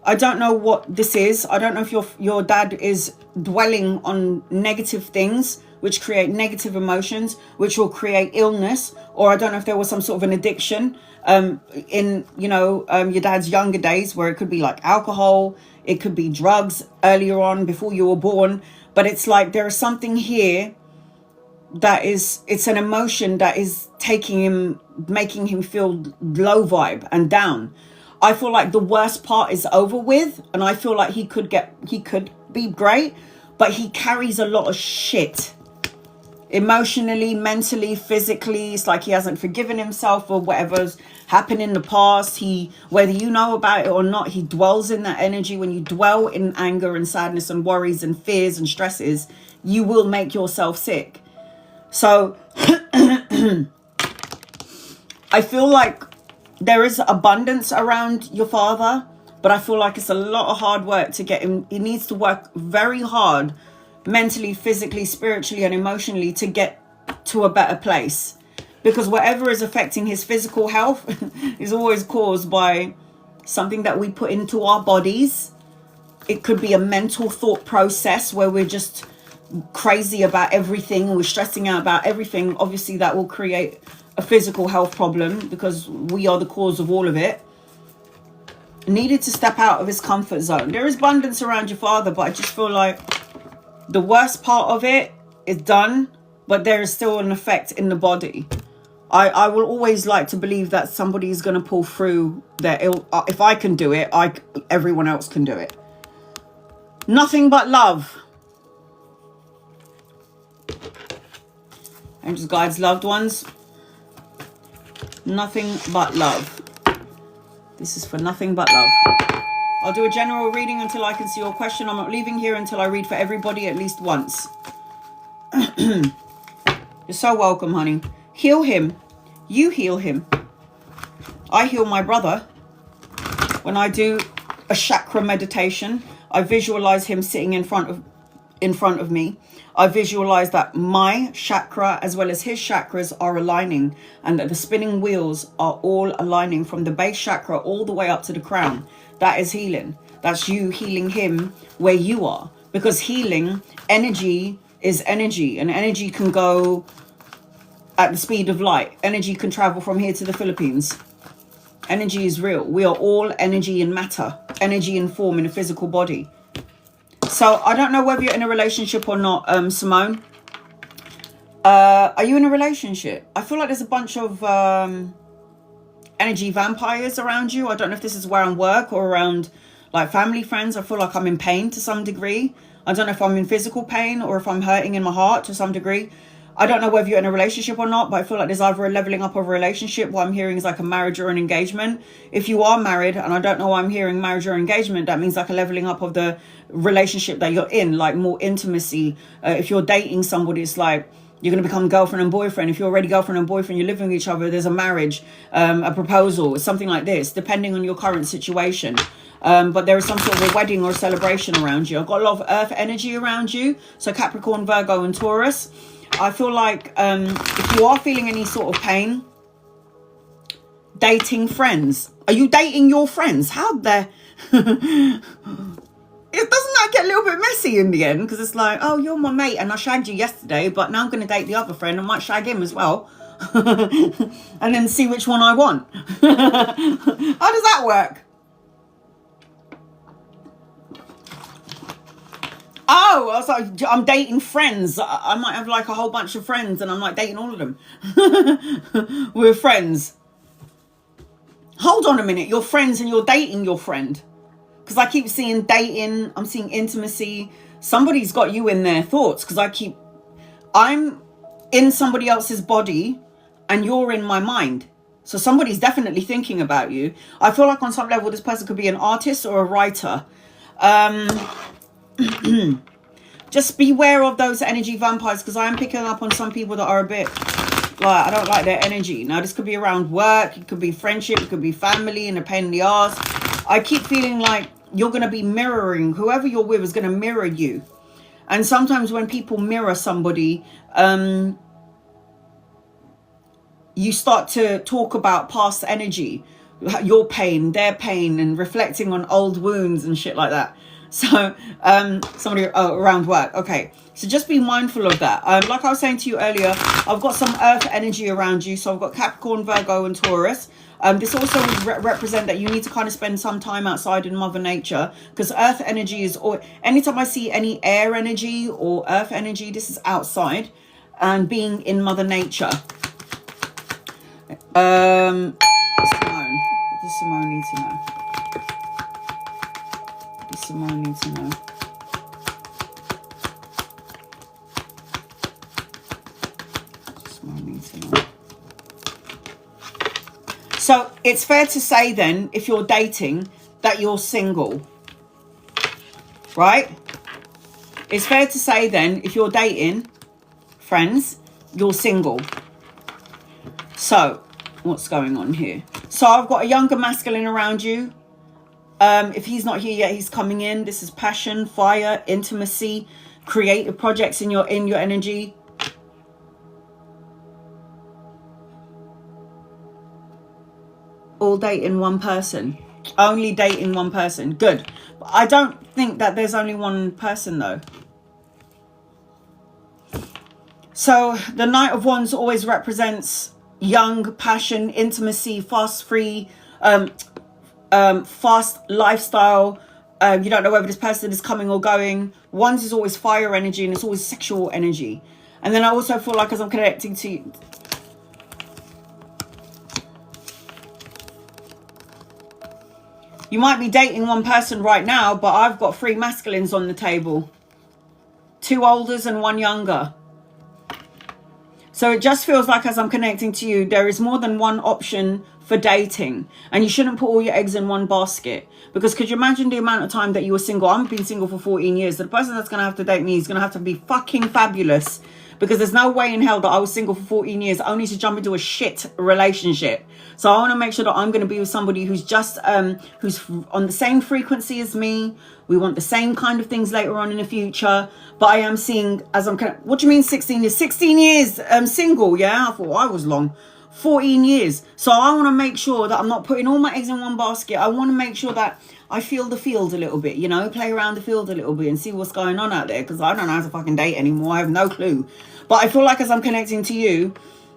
I don't know what this is. I don't know if your dad is dwelling on negative things which create negative emotions, which will create illness, or I don't know if there was some sort of an addiction in your dad's younger days, where it could be like alcohol, it could be drugs earlier on before you were born. But it's like there is something here it's an emotion that is making him feel low vibe and down. I feel like the worst part is over with, and I feel like he could be great, but he carries a lot of shit. Emotionally, mentally, physically. It's like he hasn't forgiven himself for whatever's happened in the past. Whether you know about it or not, he dwells in that energy. When you dwell in anger and sadness and worries and fears and stresses, you will make yourself sick. So I feel like there is abundance around your father, but I feel like it's a lot of hard work to get him. He needs to work very hard mentally, physically, spiritually, and emotionally to get to a better place. Because whatever is affecting his physical health is always caused by something that we put into our bodies. It could be a mental thought process where we're just crazy about everything, we're stressing out about everything. Obviously that will create a physical health problem because we are the cause of all of it. Needed to step out of his comfort zone. There is abundance around your father, but I just feel like the worst part of it is done, but there is still an effect in the body. I will always like to believe that somebody is going to pull through their ill. If I can do it, everyone else can do it. Nothing but love. Angels, guides, loved ones. Nothing but love. This is for nothing but love. I'll do a general reading until I can see your question. I'm not leaving here until I read for everybody at least once. You're so welcome, honey. Heal him. You heal him. I heal my brother. When I do a chakra meditation, I visualize him sitting in front of me. I visualize that my chakra as well as his chakras are aligning, and that the spinning wheels are all aligning from the base chakra all the way up to the crown. That is healing. That's you healing him where you are. Because healing, energy is energy, and energy can go at the speed of light. Energy can travel from here to the Philippines. Energy is real. We are all energy and matter, energy and form in a physical body. So I don't know whether you're in a relationship or not, Simone. Are you in a relationship? I feel like there's a bunch of energy vampires around you. I don't know if this is where I'm work or around like family, friends. I feel like I'm in pain to some degree. I don't know if I'm in physical pain or if I'm hurting in my heart to some degree. I don't know whether you're in a relationship or not, but I feel like there's either a leveling up of a relationship. What I'm hearing is like a marriage or an engagement. If you are married, and I don't know why I'm hearing marriage or engagement, that means like a leveling up of the relationship that you're in, like more intimacy. If you're dating somebody, it's like you're going to become girlfriend and boyfriend. If you're already girlfriend and boyfriend, you're living with each other, there's a marriage, a proposal, something like this, depending on your current situation. But there is some sort of a wedding or a celebration around you. I've got a lot of earth energy around you. So Capricorn, Virgo and Taurus. I feel like if you are feeling any sort of pain, dating friends. Are you dating your friends? How the... Doesn't that get a little bit messy in the end? Because it's like, oh, you're my mate and I shagged you yesterday, but now I'm going to date the other friend. I might shag him as well. And then see which one I want. How does that work? Oh, I was like, I'm dating friends. I might have like a whole bunch of friends and I'm like dating all of them. We're friends. Hold on a minute. You're friends and you're dating your friend. Because I keep seeing dating. I'm seeing intimacy. Somebody's got you in their thoughts. Because I'm in somebody else's body and you're in my mind. So somebody's definitely thinking about you. I feel like on some level this person could be an artist or a writer. Just beware of those energy vampires, because I am picking up on some people that are a bit like, I don't like their energy. Now this could be around work, it could be friendship, it could be family and a pain in the ass. I keep feeling like you're going to be mirroring, whoever you're with is going to mirror you. And sometimes when people mirror somebody, you start to talk about past energy, your pain, their pain, and reflecting on old wounds and shit like that. So somebody around work. Okay, so just be mindful of that. Like I was saying to you earlier, I've got some earth energy around you. So I've got Capricorn, Virgo and Taurus. This also would represent that you need to kind of spend some time outside in Mother Nature, because earth energy is, or anytime I see any air energy or earth energy, this is outside. and being in Mother Nature. Simone. What does Simone need to know? What does Simone need to know? What does Simone need to know? So it's fair to say then, if you're dating, that you're single. Right? It's fair to say then, if you're dating, friends, you're single. So, what's going on here? So I've got a younger masculine around you. If he's not here yet, he's coming in. This is passion, fire, intimacy, creative projects in your energy. All dating one person. Only dating one person. Good. But I don't think that there's only one person though. So the Knight of Wands always represents young, passion, intimacy, fast lifestyle. You don't know whether this person is coming or going. Wands is always fire energy, and it's always sexual energy. And then I also feel like, as I'm connecting to you, you might be dating one person right now, but I've got 3 masculines on the table. 2 olders and 1 younger. So it just feels like, as I'm connecting to you, there is more than one option for dating. And you shouldn't put all your eggs in one basket. Because could you imagine the amount of time that you were single? I've been single for 14 years. So the person that's going to have to date me is going to have to be fucking fabulous. Because there's no way in hell that I was single for 14 years only to jump into a shit relationship. So I want to make sure that I'm going to be with somebody who's just, who's on the same frequency as me. We want the same kind of things later on in the future. But I am seeing, as I'm kind of, what do you mean 16 years? 16 years single, yeah? I thought I was long. 14 years. So I want to make sure that I'm not putting all my eggs in one basket. I want to make sure that I feel the field a little bit, you know, play around the field a little bit and see what's going on out there. Because I don't know how to fucking date anymore. I have no clue. But I feel like, as I'm connecting to you,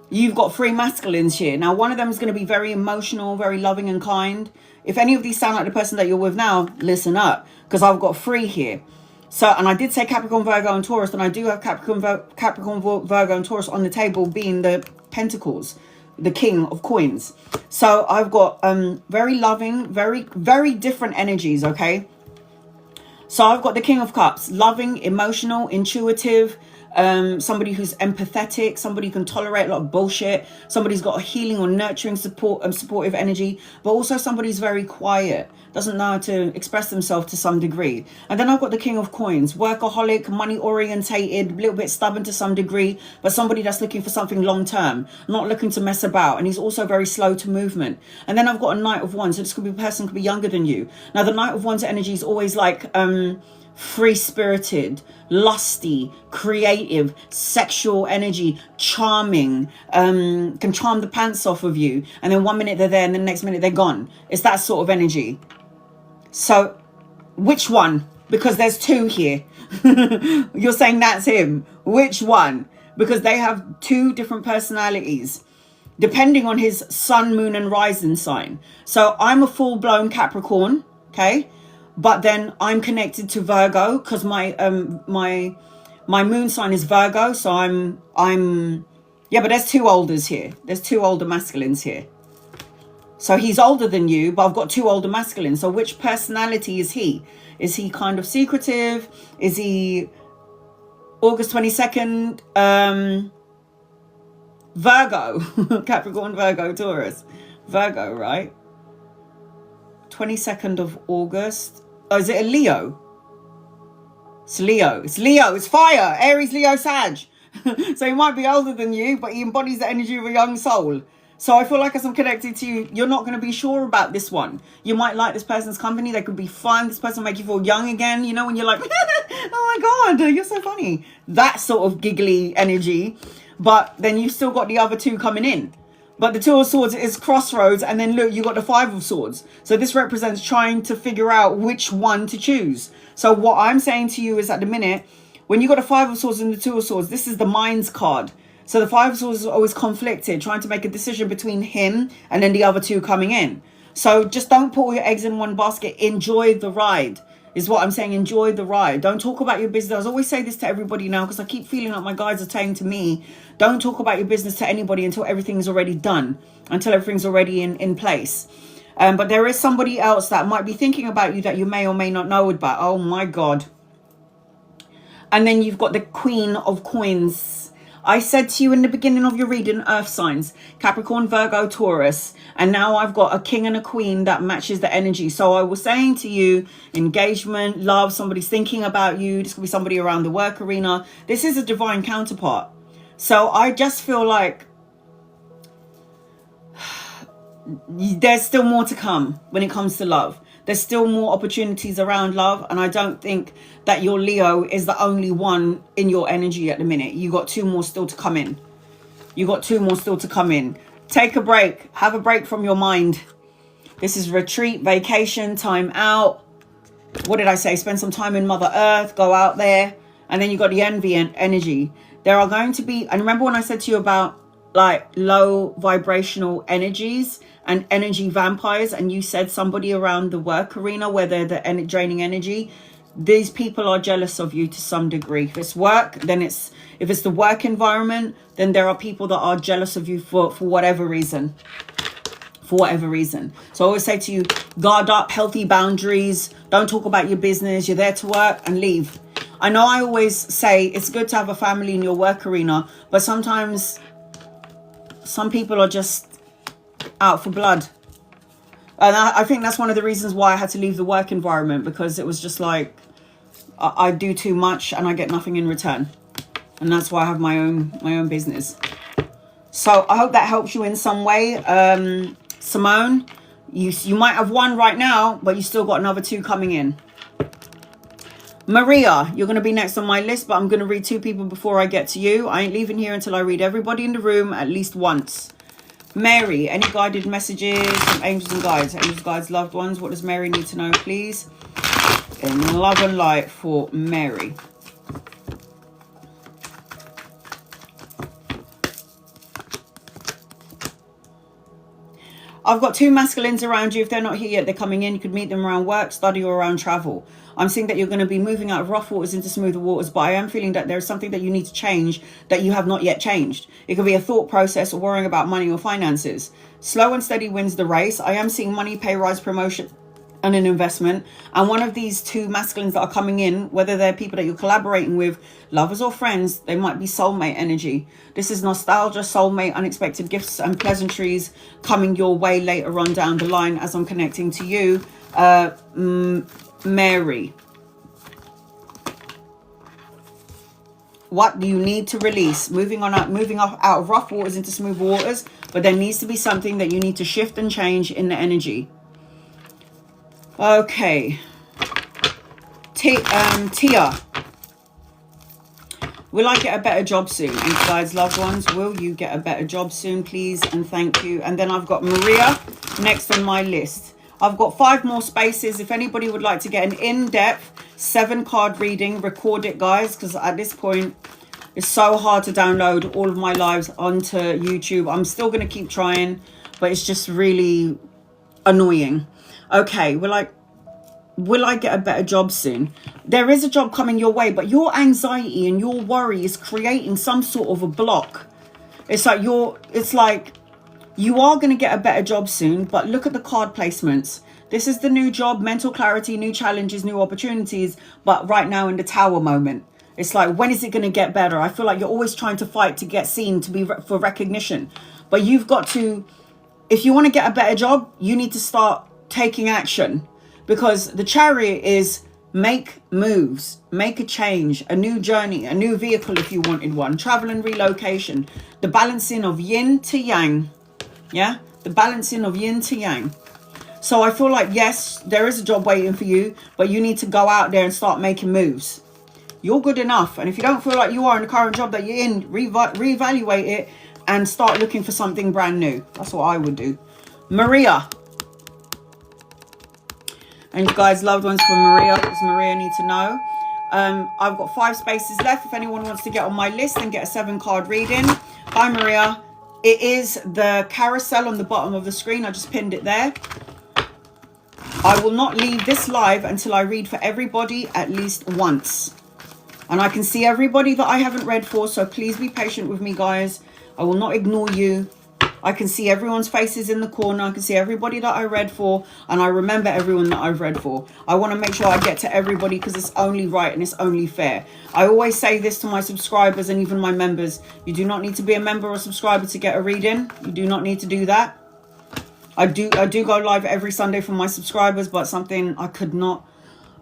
you've got 3 masculines here. Now, one of them is going to be very emotional, very loving and kind. If any of these sound like the person that you're with now, listen up. Because I've got 3 here. So, and I did say Capricorn, Virgo and Taurus. And I do have Capricorn, Virgo and Taurus on the table, being the Pentacles, the King of Coins. So I've got very loving, very, very different energies, okay? So I've got the King of Cups, loving, emotional, intuitive, somebody who's empathetic, somebody who can tolerate a lot of bullshit, somebody who's got a healing or nurturing support and supportive energy, but also somebody who's very quiet, doesn't know how to express themselves to some degree. And then I've got the King of Coins, workaholic, money orientated, a little bit stubborn to some degree, but somebody that's looking for something long term, not looking to mess about. And he's also very slow to movement. And then I've got a Knight of Wands. So this could be a person, could be younger than you. Now the Knight of Wands energy is always like free-spirited, lusty, creative, sexual energy, charming, can charm the pants off of you, and then one minute they're there and the next minute they're gone. It's that sort of energy. So which one? Because there's 2 here. You're saying that's him. Which one? Because they have 2 different personalities depending on his sun, moon and rising sign. So I'm a full-blown Capricorn, okay? But then I'm connected to Virgo because my moon sign is Virgo. So I'm yeah, but there's 2 olders here. There's 2 older masculines here. So he's older than you, but I've got 2 older masculines. So which personality is he? Is he kind of secretive? Is he August 22nd? Virgo, Capricorn, Virgo, Taurus, Virgo, right? 22nd of August. Oh, is it a Leo? It's Leo. It's Leo. It's fire. Aries, Leo, Sag. So he might be older than you, but he embodies the energy of a young soul. So I feel like, as I'm connected to you, you're not going to be sure about this one. You might like this person's company. They could be fun. This person will make you feel young again. You know, when you're like, oh my God, you're so funny. That sort of giggly energy. But then you've still got the other 2 coming in. But the 2 of Swords is crossroads. And then look, you got the 5 of Swords. So this represents trying to figure out which one to choose. So what I'm saying to you is, at the minute, when you got the 5 of Swords and the 2 of Swords, this is the Minds card. So the 5 of Swords is always conflicted, trying to make a decision between him and then the other 2 coming in. So just don't put all your eggs in one basket. Enjoy the ride. is what I'm saying. Enjoy the ride. Don't talk about your business. I always say this to everybody now, because I keep feeling like my guides are saying to me, don't talk about your business to anybody until everything's already done, until everything's already in place. But there is somebody else that might be thinking about you that you may or may not know about. Oh my God. And then you've got the Queen of Coins. I said to you in the beginning of your reading, earth signs, Capricorn, Virgo, Taurus. And now I've got a king and a queen that matches the energy. So I was saying to you, engagement, love, somebody's thinking about you. This could be somebody around the work arena. This is a divine counterpart. So I just feel like there's still more to come when it comes to love. There's still more opportunities around love. And I don't think that your Leo is the only one in your energy at the minute. You got 2 more still to come in. You got 2 more still to come in. Take a break. Have a break from your mind. This is retreat, vacation, time out. What did I say? Spend some time in Mother Earth. Go out there. And then you got the envy and energy. There are going to be... And remember when I said to you about like low vibrational energies and energy vampires, and you said somebody around the work arena where they're the draining energy, these people are jealous of you to some degree. If it's work, then if it's the work environment, then there are people that are jealous of you for whatever reason. For whatever reason. So I always say to you, guard up, healthy boundaries. Don't talk about your business. You're there to work and leave. I know I always say it's good to have a family in your work arena, but sometimes some people are just out for blood. And I think that's one of the reasons why I had to leave the work environment, because it was just like I do too much and I get nothing in return. And that's why I have my own business. So I hope that helps you in some way. Simone, you might have 1 right now, but you still got another 2 coming in. Maria, you're going to be next on my list, but I'm going to read 2 people before I get to you. I ain't leaving here until I read everybody in the room at least once. Mary, any guided messages from angels and guides? Angels, guides, loved ones. What does Mary need to know, please? In love and light for Mary. I've got 2 masculines around you. If they're not here yet, they're coming in. You could meet them around work, study, or around travel. I'm seeing that you're going to be moving out of rough waters into smoother waters, but I am feeling that there's something that you need to change that you have not yet changed. It could be a thought process or worrying about money or finances. Slow and steady wins the race. I am seeing money, pay rise, promotion, and an investment. And one of these 2 masculines that are coming in, whether they're people that you're collaborating with, lovers or friends, they might be soulmate energy. This is nostalgia, soulmate, unexpected gifts and pleasantries coming your way later on down the line as I'm connecting to you. Mary, what do you need to release? Moving off out of rough waters into smooth waters, but there needs to be something that you need to shift and change in the energy. Okay. Tia, will I get a better job soon? And guys, loved ones, will you get a better job soon, please? And thank you. And then I've got Maria next on my list. I've got 5 more spaces. If anybody would like to get an in-depth 7-card reading, record it, guys, because at this point, it's so hard to download all of my lives onto YouTube. I'm still going to keep trying, but it's just really annoying. Okay, will I get a better job soon? There is a job coming your way, but your anxiety and your worry is creating some sort of a block. It's like you are going to get a better job soon, but look at the card placements. This is the new job, mental clarity, new challenges, new opportunities, but right now in the tower moment. It's like, when is it going to get better? I feel like you're always trying to fight to get seen, to be for recognition. But you've got to, if you want to get a better job, you need to start taking action, because the Chariot is make moves, make a change, a new journey, a new vehicle if you wanted one, travel and relocation, the balancing of yin to yang. Yeah, the balancing of yin to yang. So I feel like, yes, there is a job waiting for you, but you need to go out there and start making moves. You're good enough. And if you don't feel like you are in the current job that you're in, reevaluate it and start looking for something brand new. That's what I would do. Maria. And you guys, loved ones for Maria. What does Maria need to know? I've got 5 spaces left. If anyone wants to get on my list and get a 7-card reading. Hi, Maria. It is the carousel on the bottom of the screen. I just pinned it there. I will not leave this live until I read for everybody at least once. And I can see everybody that I haven't read for, so please be patient with me, guys. I will not ignore you. I can see everyone's faces in the corner. I can see everybody that I read for, and I remember everyone that I've read for. I want to make sure I get to everybody because it's only right and it's only fair. I always say this to my subscribers and even my members. You do not need to be a member or subscriber to get a reading. You do not need to do that. I do go live every Sunday for my subscribers, but something I could not...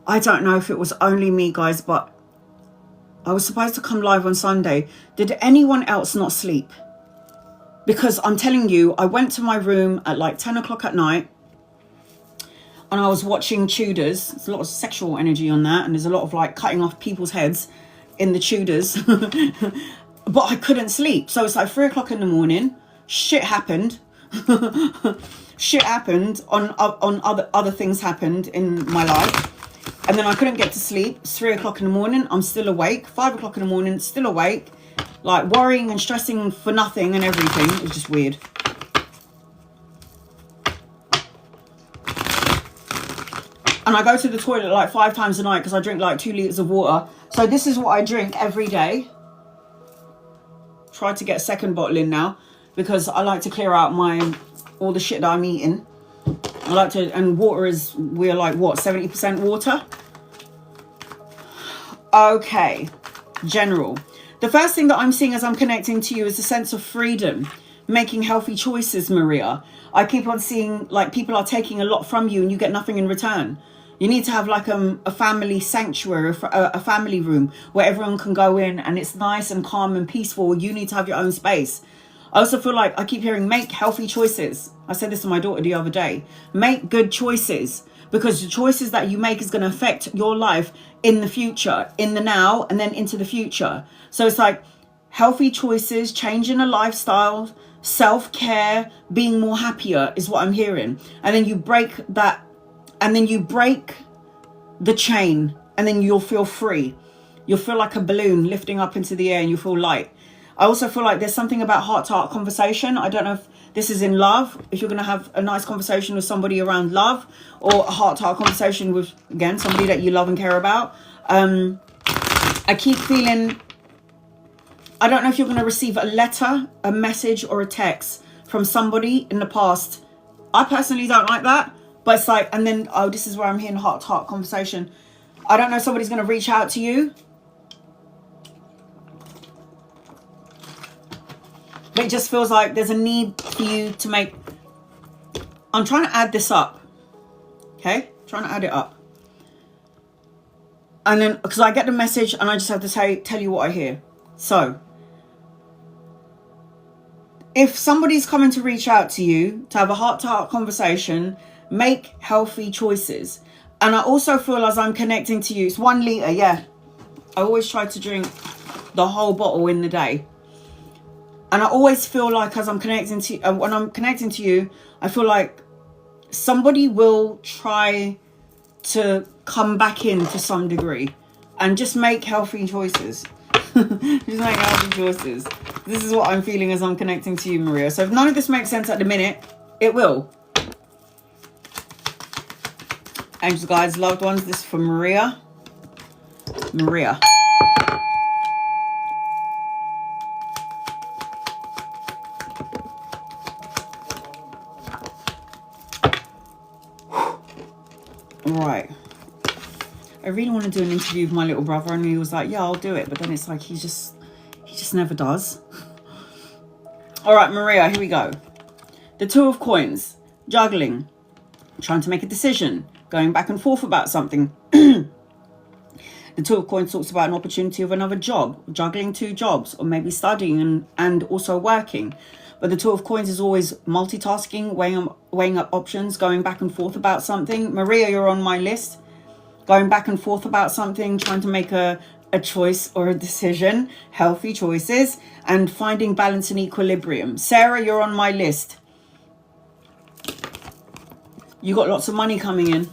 I don't know if it was only me, guys, but I was supposed to come live on Sunday. Did anyone else not sleep? Because I'm telling you, I went to my room at like 10 o'clock at night and I was watching Tudors. There's a lot of sexual energy on that, and there's a lot of like cutting off people's heads in the Tudors. But I couldn't sleep. So it's like 3 o'clock in the morning. Shit happened. Shit happened on other things happened in my life, and then I couldn't get to sleep. It's 3 o'clock in the morning, I'm still awake. 5 o'clock in the morning, still awake, like worrying and stressing for nothing and everything. It was just weird. And I go to the toilet like 5 times a night because I drink like 2 liters of water. So this is what I drink every day. Try to get a second bottle in now, because I like to clear out all the shit that I'm eating. I like to, and water is, we're like what, 70% water? Okay, general. The first thing that I'm seeing as I'm connecting to you is a sense of freedom, making healthy choices, Maria. I keep on seeing like people are taking a lot from you and you get nothing in return. You need to have like a family sanctuary, a family room where everyone can go in and it's nice and calm and peaceful. You need to have your own space. I also feel like I keep hearing make healthy choices. I said this to my daughter the other day. Make good choices, because the choices that you make is going to affect your life in the future, in the now, and then into the future. So it's like healthy choices, changing a lifestyle, self-care, being more happier is what I'm hearing. And then you break that, and then you break the chain, and then you'll feel free. You'll feel like a balloon lifting up into the air and you feel light. I also feel like there's something about heart-to-heart conversation. I don't know if this is in love, if you're going to have a nice conversation with somebody around love, or a heart-to-heart conversation with, again, somebody that you love and care about. I keep feeling, I don't know if you're going to receive a letter, a message, or a text from somebody in the past. I personally don't like that, but it's like, and then, oh, this is where I'm hearing heart-to-heart conversation. I don't know if somebody's going to reach out to you. It just feels like there's a need for you to make... I'm trying to add this up. Okay? Trying to add it up. And then, because I get the message and I just have to tell you what I hear. So, if somebody's coming to reach out to you to have a heart-to-heart conversation, make healthy choices. And I also feel as I'm connecting to you, it's 1 litre, yeah. I always try to drink the whole bottle in the day. And I always feel like as I'm connecting to when I'm connecting to you, I feel like somebody will try to come back in to some degree and just make healthy choices. Just make healthy choices. This is what I'm feeling as I'm connecting to you, Maria. So if none of this makes sense at the minute, it will. Angels, guides, loved ones, this is for Maria. Maria. Right. I really want to do an interview with my little brother, and he was like, yeah, I'll do it. But then it's like he just never does. All right, Maria, here we go. The Two of Coins. Juggling. Trying to make a decision. Going back and forth about something. The Two of Coins talks about an opportunity of another job. Juggling 2 jobs. Or maybe studying and also working. But the Two of Coins is always multitasking, weighing up options, going back and forth about something. Maria, you're on my list. Going back and forth about something, trying to make a choice or a decision. Healthy choices. And finding balance and equilibrium. Sarah, you're on my list. You got lots of money coming in.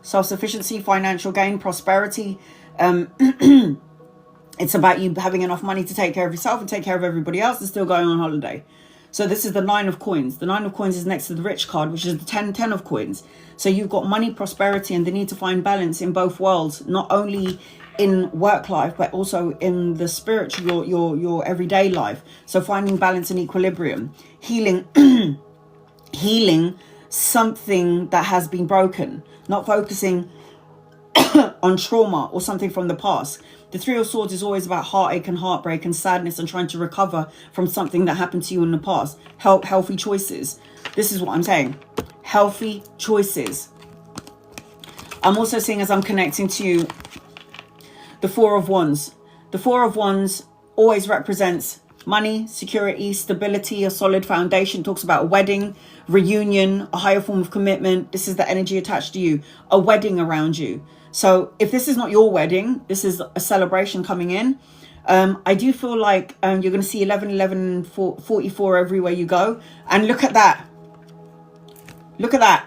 Self-sufficiency, financial gain, prosperity. It's about you having enough money to take care of yourself and take care of everybody else and still going on holiday. So this is the 9 of coins. The 9 of coins is next to the rich card, which is the 10 of coins. So you've got money, prosperity, and the need to find balance in both worlds, not only in work life, but also in the spiritual, your everyday life. So finding balance and equilibrium, healing, healing something that has been broken, not focusing on trauma or something from the past. The 3 of Swords is always about heartache and heartbreak and sadness and trying to recover from something that happened to you in the past. Healthy choices. This is what I'm saying. Healthy choices. I'm also seeing, as I'm connecting to you, the 4 of Wands. The 4 of Wands always represents money, security, stability, a solid foundation. Talks about a wedding, reunion, a higher form of commitment. This is the energy attached to you. A wedding around you. So if this is not your wedding, this is a celebration coming in. I do feel like you're going to see 11, 11, 44 everywhere you go. And look at that. Look at that.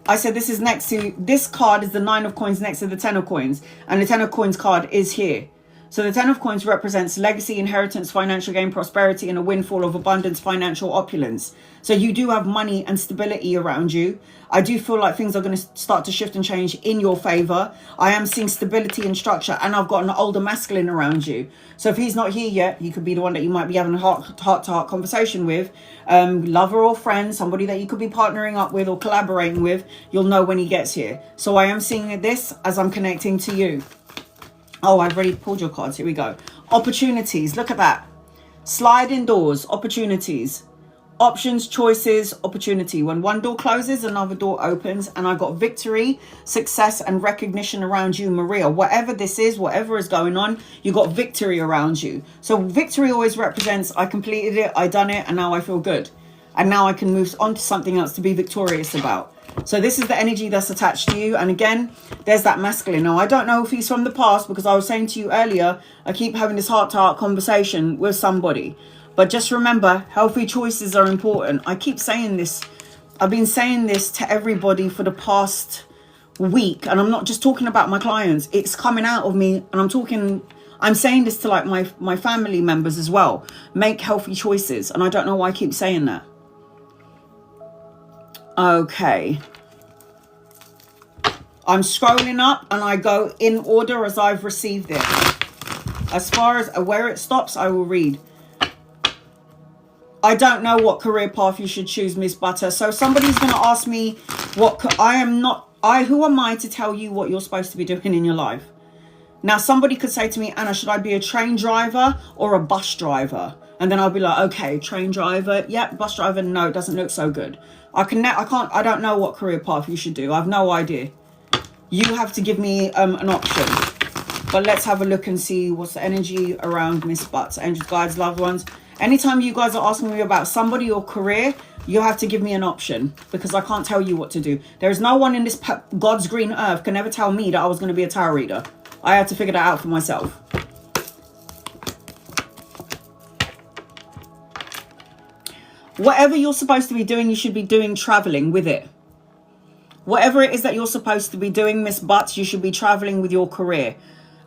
I said this is next to, this card is the 9 of coins next to the 10 of coins. And the 10 of coins card is here. So the 10 of coins represents legacy, inheritance, financial gain, prosperity, and a windfall of abundance, financial opulence. So you do have money and stability around you. I do feel like things are going to start to shift and change in your favor. I am seeing stability and structure, and I've got an older masculine around you. So if he's not here yet, he could be the one that you might be having a heart-to-heart conversation with. Lover or friend, somebody that you could be partnering up with or collaborating with. You'll know when he gets here. So I am seeing this as I'm connecting to you. Oh, I've already pulled your cards. Here we go. Opportunities. Look at that. Sliding doors. Opportunities. Options, choices, opportunity. When one door closes, another door opens. And I got victory, success, and recognition around you, Maria. Whatever this is, whatever is going on, you got victory around you. So victory always represents I completed it, I done it, and now I feel good. And now I can move on to something else to be victorious about. So this is the energy that's attached to you. And again, there's that masculine. Now, I don't know if he's from the past, because I was saying to you earlier, I keep having this heart-to-heart conversation with somebody. But just remember, healthy choices are important. I keep saying this. I've been saying this to everybody for the past week. And I'm not just talking about my clients. It's coming out of me. And I'm saying this to like my family members as well. Make healthy choices. And I don't know why I keep saying that. Okay. I'm scrolling up and I go in order as I've received it. As far as where it stops, I will read. I don't know what career path you should choose, Miss Butter. So somebody's going to ask me who am I to tell you what you're supposed to be doing in your life? Now, somebody could say to me, Anna, should I be a train driver or a bus driver? And then I'll be like, okay, train driver. Yep, bus driver. No, it doesn't look so good. I don't know what career path you should do. I have no idea. You have to give me an option. But let's have a look and see what's the energy around Miss Butts. Angels, guides, loved ones. Anytime you guys are asking me about somebody or career, you have to give me an option, because I can't tell you what to do. There is no one in this God's green earth can ever tell me that I was going to be a tarot reader. I had to figure that out for myself. Whatever you're supposed to be doing, you should be doing traveling with it. Whatever it is that you're supposed to be doing, Miss Butts, you should be traveling with your career.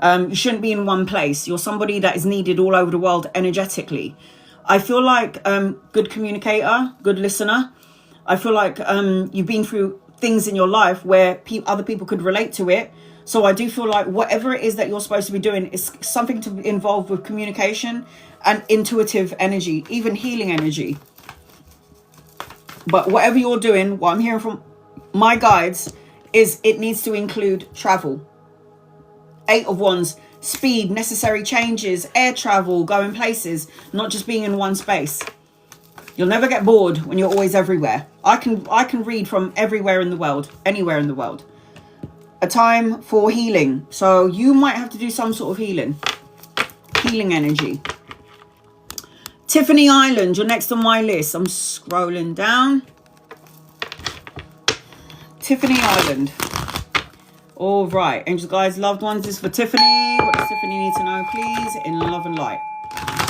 You shouldn't be in one place. You're somebody that is needed all over the world energetically. I feel like good communicator, good listener. I feel like you've been through things in your life where other people could relate to it. So I do feel like whatever it is that you're supposed to be doing is something to be involved with communication and intuitive energy, even healing energy. But whatever you're doing, what I'm hearing from my guides is it needs to include travel. 8 of Wands, speed, necessary changes, air travel, going places, not just being in one space. You'll never get bored when you're always everywhere. I can read from everywhere in the world, anywhere in the world. A time for healing. So you might have to do some sort of healing. Healing energy. Tiffany Island, you're next on my list. I'm scrolling down. Tiffany Island. All right. Angels, guides, loved ones. This is for Tiffany. What does Tiffany need to know, please? In love and light.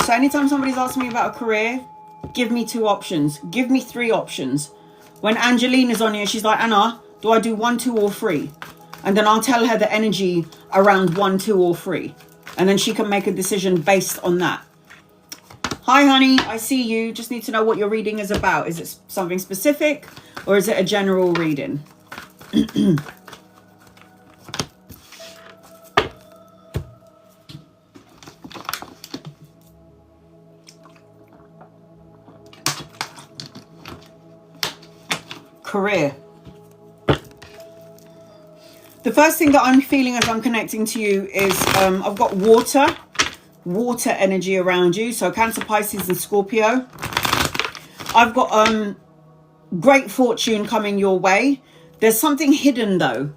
So anytime somebody's asking me about a career, give me 2 options. Give me 3 options. When Angelina's on here, she's like, Anna, do I do 1, 2, or 3? And then I'll tell her the energy around 1, 2, or 3. And then she can make a decision based on that. Hi, honey. I see you. Just need to know what your reading is about. Is it something specific or is it a general reading? Career. The first thing that I'm feeling as I'm connecting to you is I've got water energy around you. So Cancer, Pisces and Scorpio. I've got great fortune coming your way. There's something hidden though.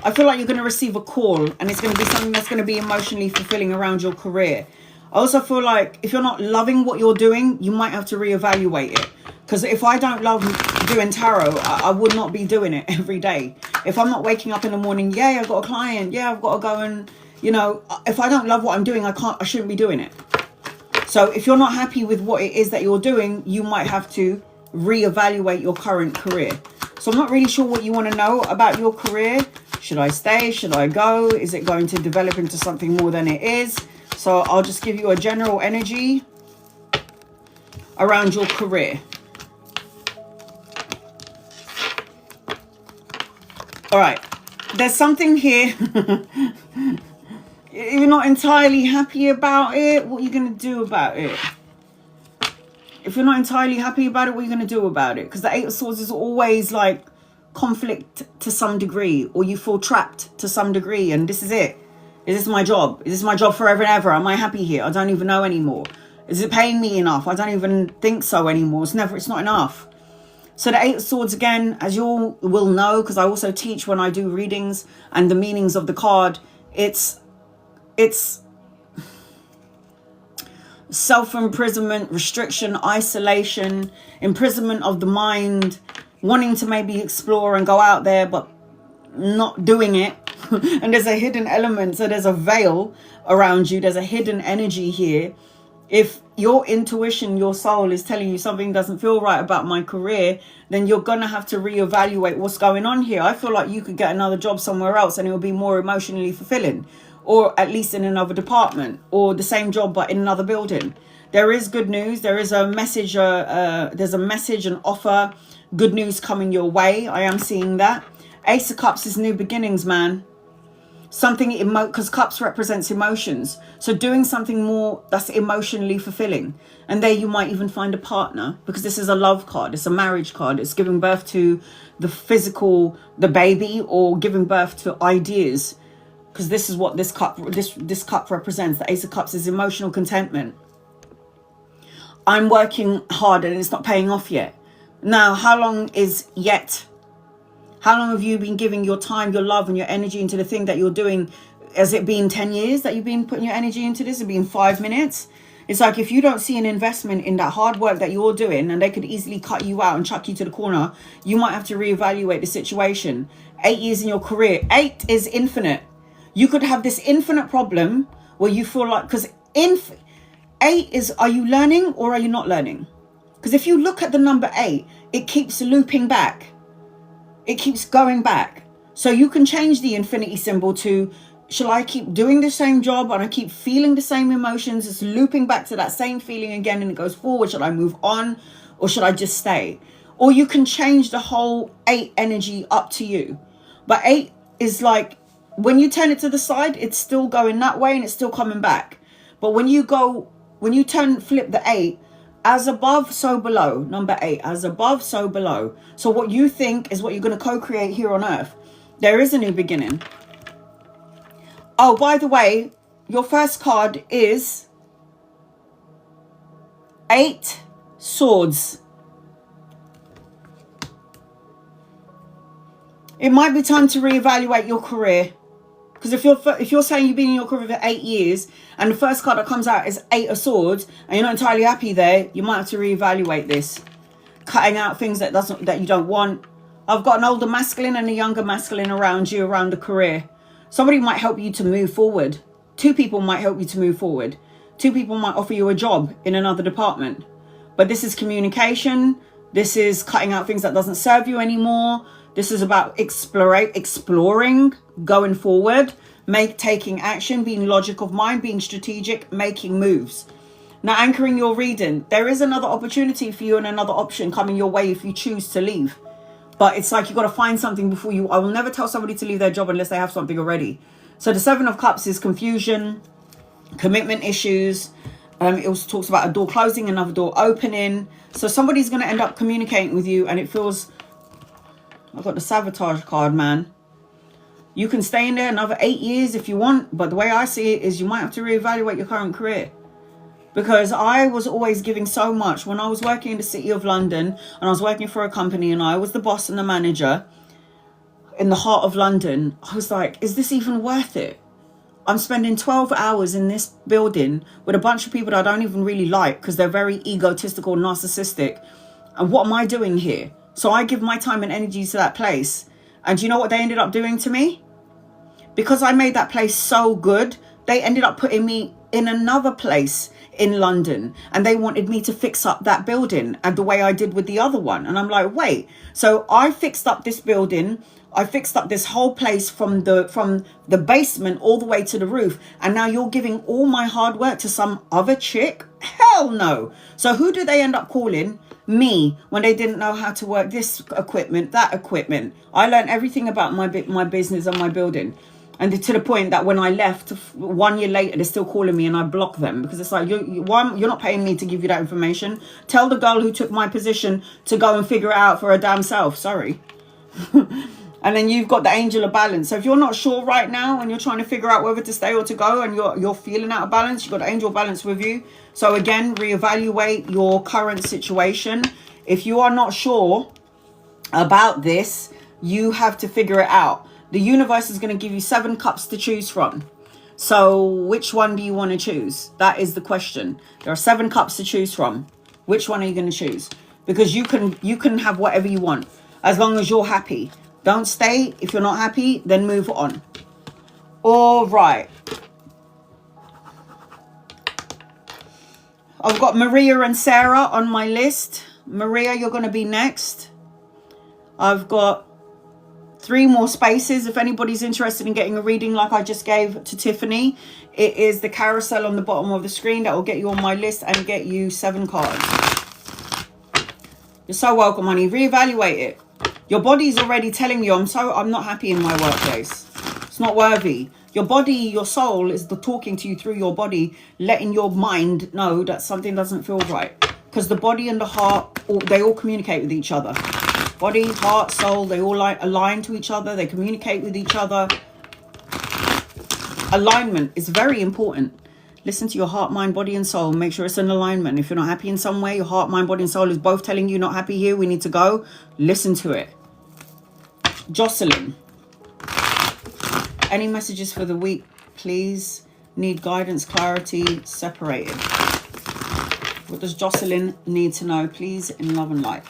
I feel like you're going to receive a call and it's going to be something that's going to be emotionally fulfilling around your career. I also feel like if you're not loving what you're doing, you might have to reevaluate it. Because if I don't love doing tarot, I would not be doing it every day. If I'm not waking up in the morning, yeah, I've got a client, yeah, I've got to go and, you know, if I don't love what I'm doing, I shouldn't be doing it. So if you're not happy with what it is that you're doing, you might have to reevaluate your current career. So I'm not really sure what you want to know about your career. Should I stay? Should I go? Is it going to develop into something more than it is? So I'll just give you a general energy around your career. All right, there's something here. You're not entirely happy about it. What are you going to do about it? If you're not entirely happy about it, what are you going to do about it? Because the Eight of Swords is always like conflict to some degree, or you feel trapped to some degree. And this is it. Is this my job? Is this my job forever and ever? Am I happy here? I don't even know anymore. Is it paying me enough? I don't even think so anymore. It's not enough. So the Eight of Swords, again, as you all will know, because I also teach when I do readings and the meanings of the card, it's self-imprisonment, restriction, isolation, imprisonment of the mind, wanting to maybe explore and go out there, but not doing it. And there's a hidden element. So there's a veil around you. There's a hidden energy here. If your intuition, your soul is telling you something doesn't feel right about my career, then you're going to have to reevaluate what's going on here. I feel like you could get another job somewhere else and it will be more emotionally fulfilling, or at least in another department, or the same job but in another building. There is good news. There is a message. There's a message, an offer, good news coming your way. I am seeing that. Ace of Cups is new beginnings, man. Something because cups represents emotions, so doing something more that's emotionally fulfilling. And there you might even find a partner, because this is a love card, it's a marriage card, it's giving birth to the physical, the baby, or giving birth to ideas, because this is what this cup represents. The Ace of Cups is emotional contentment. I'm working hard and it's not paying off yet. Now, how long is yet? How long have you been giving your time, your love and your energy into the thing that you're doing? Has it been 10 years that you've been putting your energy into this? Has it been 5 minutes? It's like if you don't see an investment in that hard work that you're doing, and they could easily cut you out and chuck you to the corner, you might have to reevaluate the situation. 8 years in your career. 8 is infinite. You could have this infinite problem where you feel like, because 8 is, are you learning or are you not learning? Because if you look at the number 8, it keeps looping back. It keeps going back. So you can change the infinity symbol to, shall I keep doing the same job and I keep feeling the same emotions? It's looping back to that same feeling again and it goes forward. Should I move on or should I just stay? Or you can change the whole 8 energy, up to you. But 8 is like, when you turn it to the side, it's still going that way and it's still coming back. But when you flip the 8, as above, so below. Number 8, as above, so below. So what you think is what you're going to co-create here on earth. There is a new beginning. Oh, by the way, your first card is 8 Swords. It might be time to reevaluate your career. Because if you're saying you've been in your career for 8 years and the first card that comes out is 8 of Swords and you're not entirely happy there, you might have to reevaluate this. Cutting out things that you don't want. I've got an older masculine and a younger masculine around you, around the career. Somebody might help you to move forward. 2 people might help you to move forward. 2 people might offer you a job in another department. But this is communication. This is cutting out things that doesn't serve you anymore. This is about exploring, going forward, taking action, being logic of mind, being strategic, making moves. Now, anchoring your reading. There is another opportunity for you and another option coming your way if you choose to leave. But it's like you got to find something before you... I will never tell somebody to leave their job unless they have something already. So the Seven of Cups is confusion, commitment issues. It also talks about a door closing, another door opening. So somebody's going to end up communicating with you, and it feels... I've got the sabotage card, man. You can stay in there another 8 years if you want, but the way I see it is you might have to reevaluate your current career. Because I was always giving so much. When I was working in the city of London, and I was working for a company, and I was the boss and the manager in the heart of London, I was like, is this even worth it? I'm spending 12 hours in this building with a bunch of people that I don't even really like because they're very egotistical, narcissistic. And what am I doing here? So I give my time and energy to that place. And do you know what they ended up doing to me? Because I made that place so good, they ended up putting me in another place in London, and they wanted me to fix up that building and the way I did with the other one. And I'm like, wait, so I fixed up this building, I fixed up this whole place from the basement all the way to the roof, and now you're giving all my hard work to some other chick? Hell no. So who do they end up calling? Me, when they didn't know how to work this equipment, that equipment. I learned everything about my business and my building. And to the point that when I left, 1 year later, they're still calling me, and I block them because it's like, you're not paying me to give you that information. Tell the girl who took my position to go and figure it out for her damn self. Sorry. And then you've got the angel of balance. So if you're not sure right now and you're trying to figure out whether to stay or to go, and you're feeling out of balance, you've got the angel balance with you. So again, reevaluate your current situation. If you are not sure about this, you have to figure it out. The universe is going to give you 7 cups to choose from. So which one do you want to choose? That is the question. There are 7 cups to choose from. Which one are you going to choose? Because you can have whatever you want as long as you're happy. Don't stay. If you're not happy, then move on. All right. I've got Maria and Sarah on my list. Maria, you're going to be next. I've got 3 more spaces. If anybody's interested in getting a reading like I just gave to Tiffany, it is the carousel on the bottom of the screen that will get you on my list and get you 7 cards. You're so welcome, honey. Reevaluate it. Your body's already telling you, I'm not happy in my workplace. It's not worthy. Your body, your soul is talking to you through your body, letting your mind know that something doesn't feel right. Because the body and the heart, they all communicate with each other. Body, heart, soul, they all align to each other. They communicate with each other. Alignment is very important. Listen to your heart, mind, body, and soul. Make sure it's in alignment. If you're not happy in some way, your heart, mind, body, and soul is both telling you not happy here, we need to go. Listen to it. Jocelyn. Any messages for the week, please? Need guidance, clarity, separated. What does Jocelyn need to know, please, in love and light?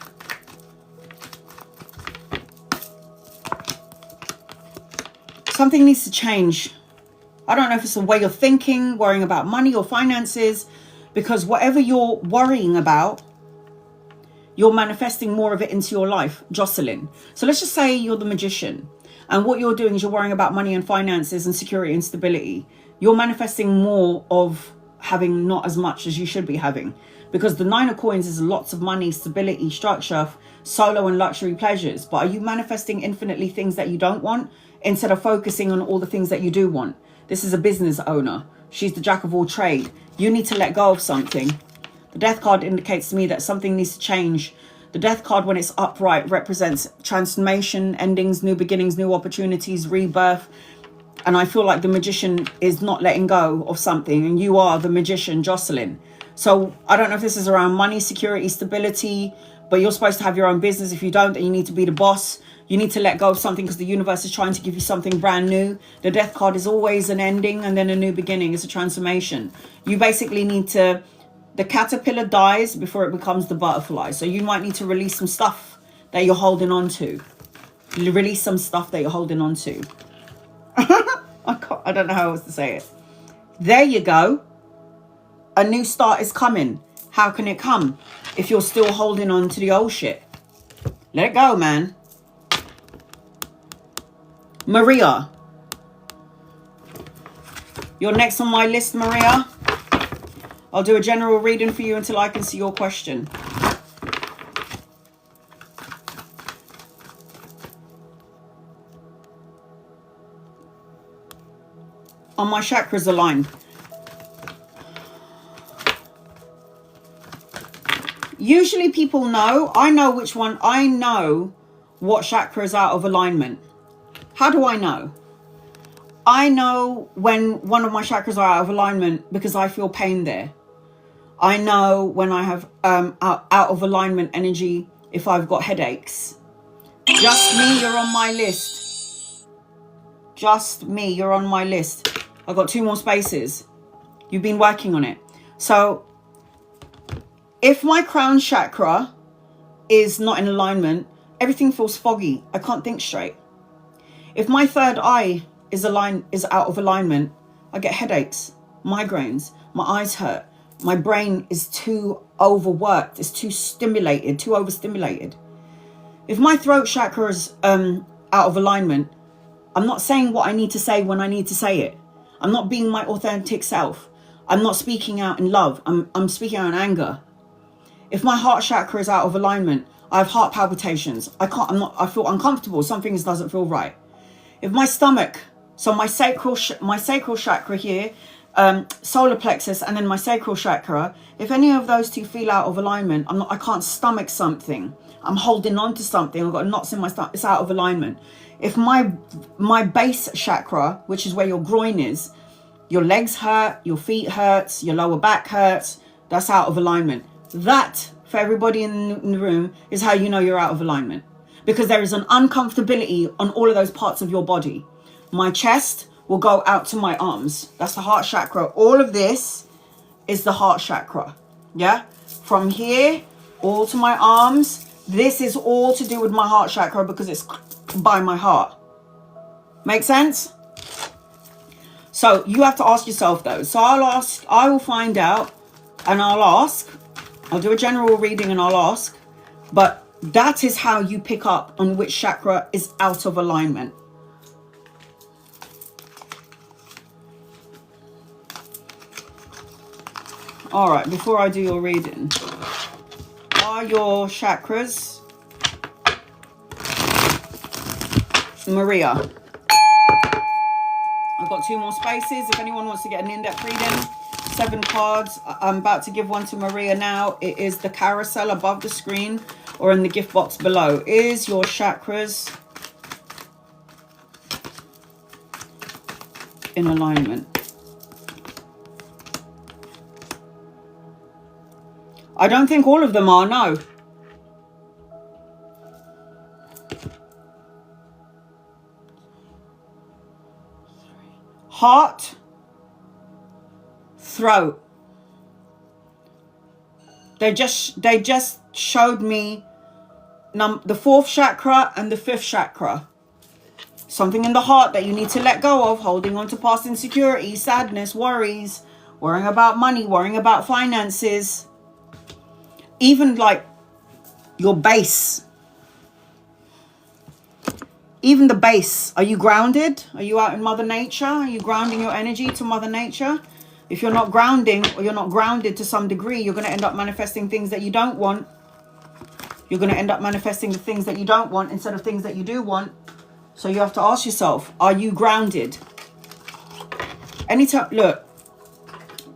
Something needs to change. I don't know if it's a way of thinking, worrying about money or finances, because whatever you're worrying about, you're manifesting more of it into your life, Jocelyn. So let's just say you're the magician, and what you're doing is you're worrying about money and finances and security and stability. You're manifesting more of having not as much as you should be having, because the 9 of coins is lots of money, stability, structure, solo and luxury pleasures. But are you manifesting infinitely things that you don't want instead of focusing on all the things that you do want? This is a business owner. She's the jack of all trade. You need to let go of something. The death card indicates to me that something needs to change. The death card, when it's upright, represents transformation, endings, new beginnings, new opportunities, rebirth. And I feel like the magician is not letting go of something, and you are the magician, Jocelyn. So I don't know if this is around money, security, stability, but you're supposed to have your own business. If you don't, then you need to be the boss. You need to let go of something because the universe is trying to give you something brand new. The death card is always an ending and then a new beginning. It's a transformation. You basically need to... The caterpillar dies before it becomes the butterfly. So you might need to release some stuff that you're holding on to. Release some stuff that you're holding on to. I don't know how else to say it. There you go. A new start is coming. How can it come if you're still holding on to the old shit? Let it go, man. Maria. You're next on my list, Maria. I'll do a general reading for you until I can see your question. Are my chakras aligned? Usually people know. I know which one. I know what chakra is out of alignment. How do I know? I know when one of my chakras are out of alignment because I feel pain there. I know when I have out of alignment energy if I've got headaches. Just me, you're on my list. Just me, you're on my list. I've got 2 more spaces. You've been working on it. So if my crown chakra is not in alignment, everything feels foggy. I can't think straight. If my third eye is out of alignment, I get headaches, migraines, my eyes hurt. My brain is too overworked. It's too stimulated, too overstimulated. If my throat chakra is out of alignment, I'm not saying what I need to say when I need to say it. I'm not being my authentic self. I'm not speaking out in love. I'm speaking out in anger. If my heart chakra is out of alignment, I have heart palpitations. I feel uncomfortable. Something doesn't feel right. If my stomach, so my sacral chakra here, solar plexus, and then my sacral chakra, if any of those 2 feel out of alignment, I can't stomach something. I'm holding on to something. I've got knots in my stomach. It's out of alignment. If my base chakra, which is where your groin is, your legs hurt, your feet hurts, your lower back hurts, that's out of alignment. That, for everybody in the room, is how you know you're out of alignment. Because there is an uncomfortability on all of those parts of your body. My chest will go out to my arms. That's the heart chakra. All of this is the heart chakra. Yeah? From here, all to my arms. This is all to do with my heart chakra because it's by my heart. Make sense? So you have to ask yourself those. So I will find out and I'll ask. I'll do a general reading and I'll ask. But that is how you pick up on which chakra is out of alignment. All right, before I do your reading, are your chakras... Maria. I've got 2 more spaces. If anyone wants to get an in-depth reading, 7 cards. I'm about to give one to Maria now. It is the carousel above the screen or in the gift box below. Is your chakras in alignment? I don't think all of them are, no. Heart, throat. They just showed me the 4th chakra and the 5th chakra. Something in the heart that you need to let go of, holding on to past insecurity, sadness, worries, worrying about money, worrying about finances. Even like your base. Even the base. Are you grounded? Are you out in Mother Nature? Are you grounding your energy to Mother Nature? If you're not grounding or you're not grounded to some degree, you're going to end up manifesting things that you don't want. You're going to end up manifesting the things that you don't want instead of things that you do want. So you have to ask yourself, are you grounded? Anytime, look,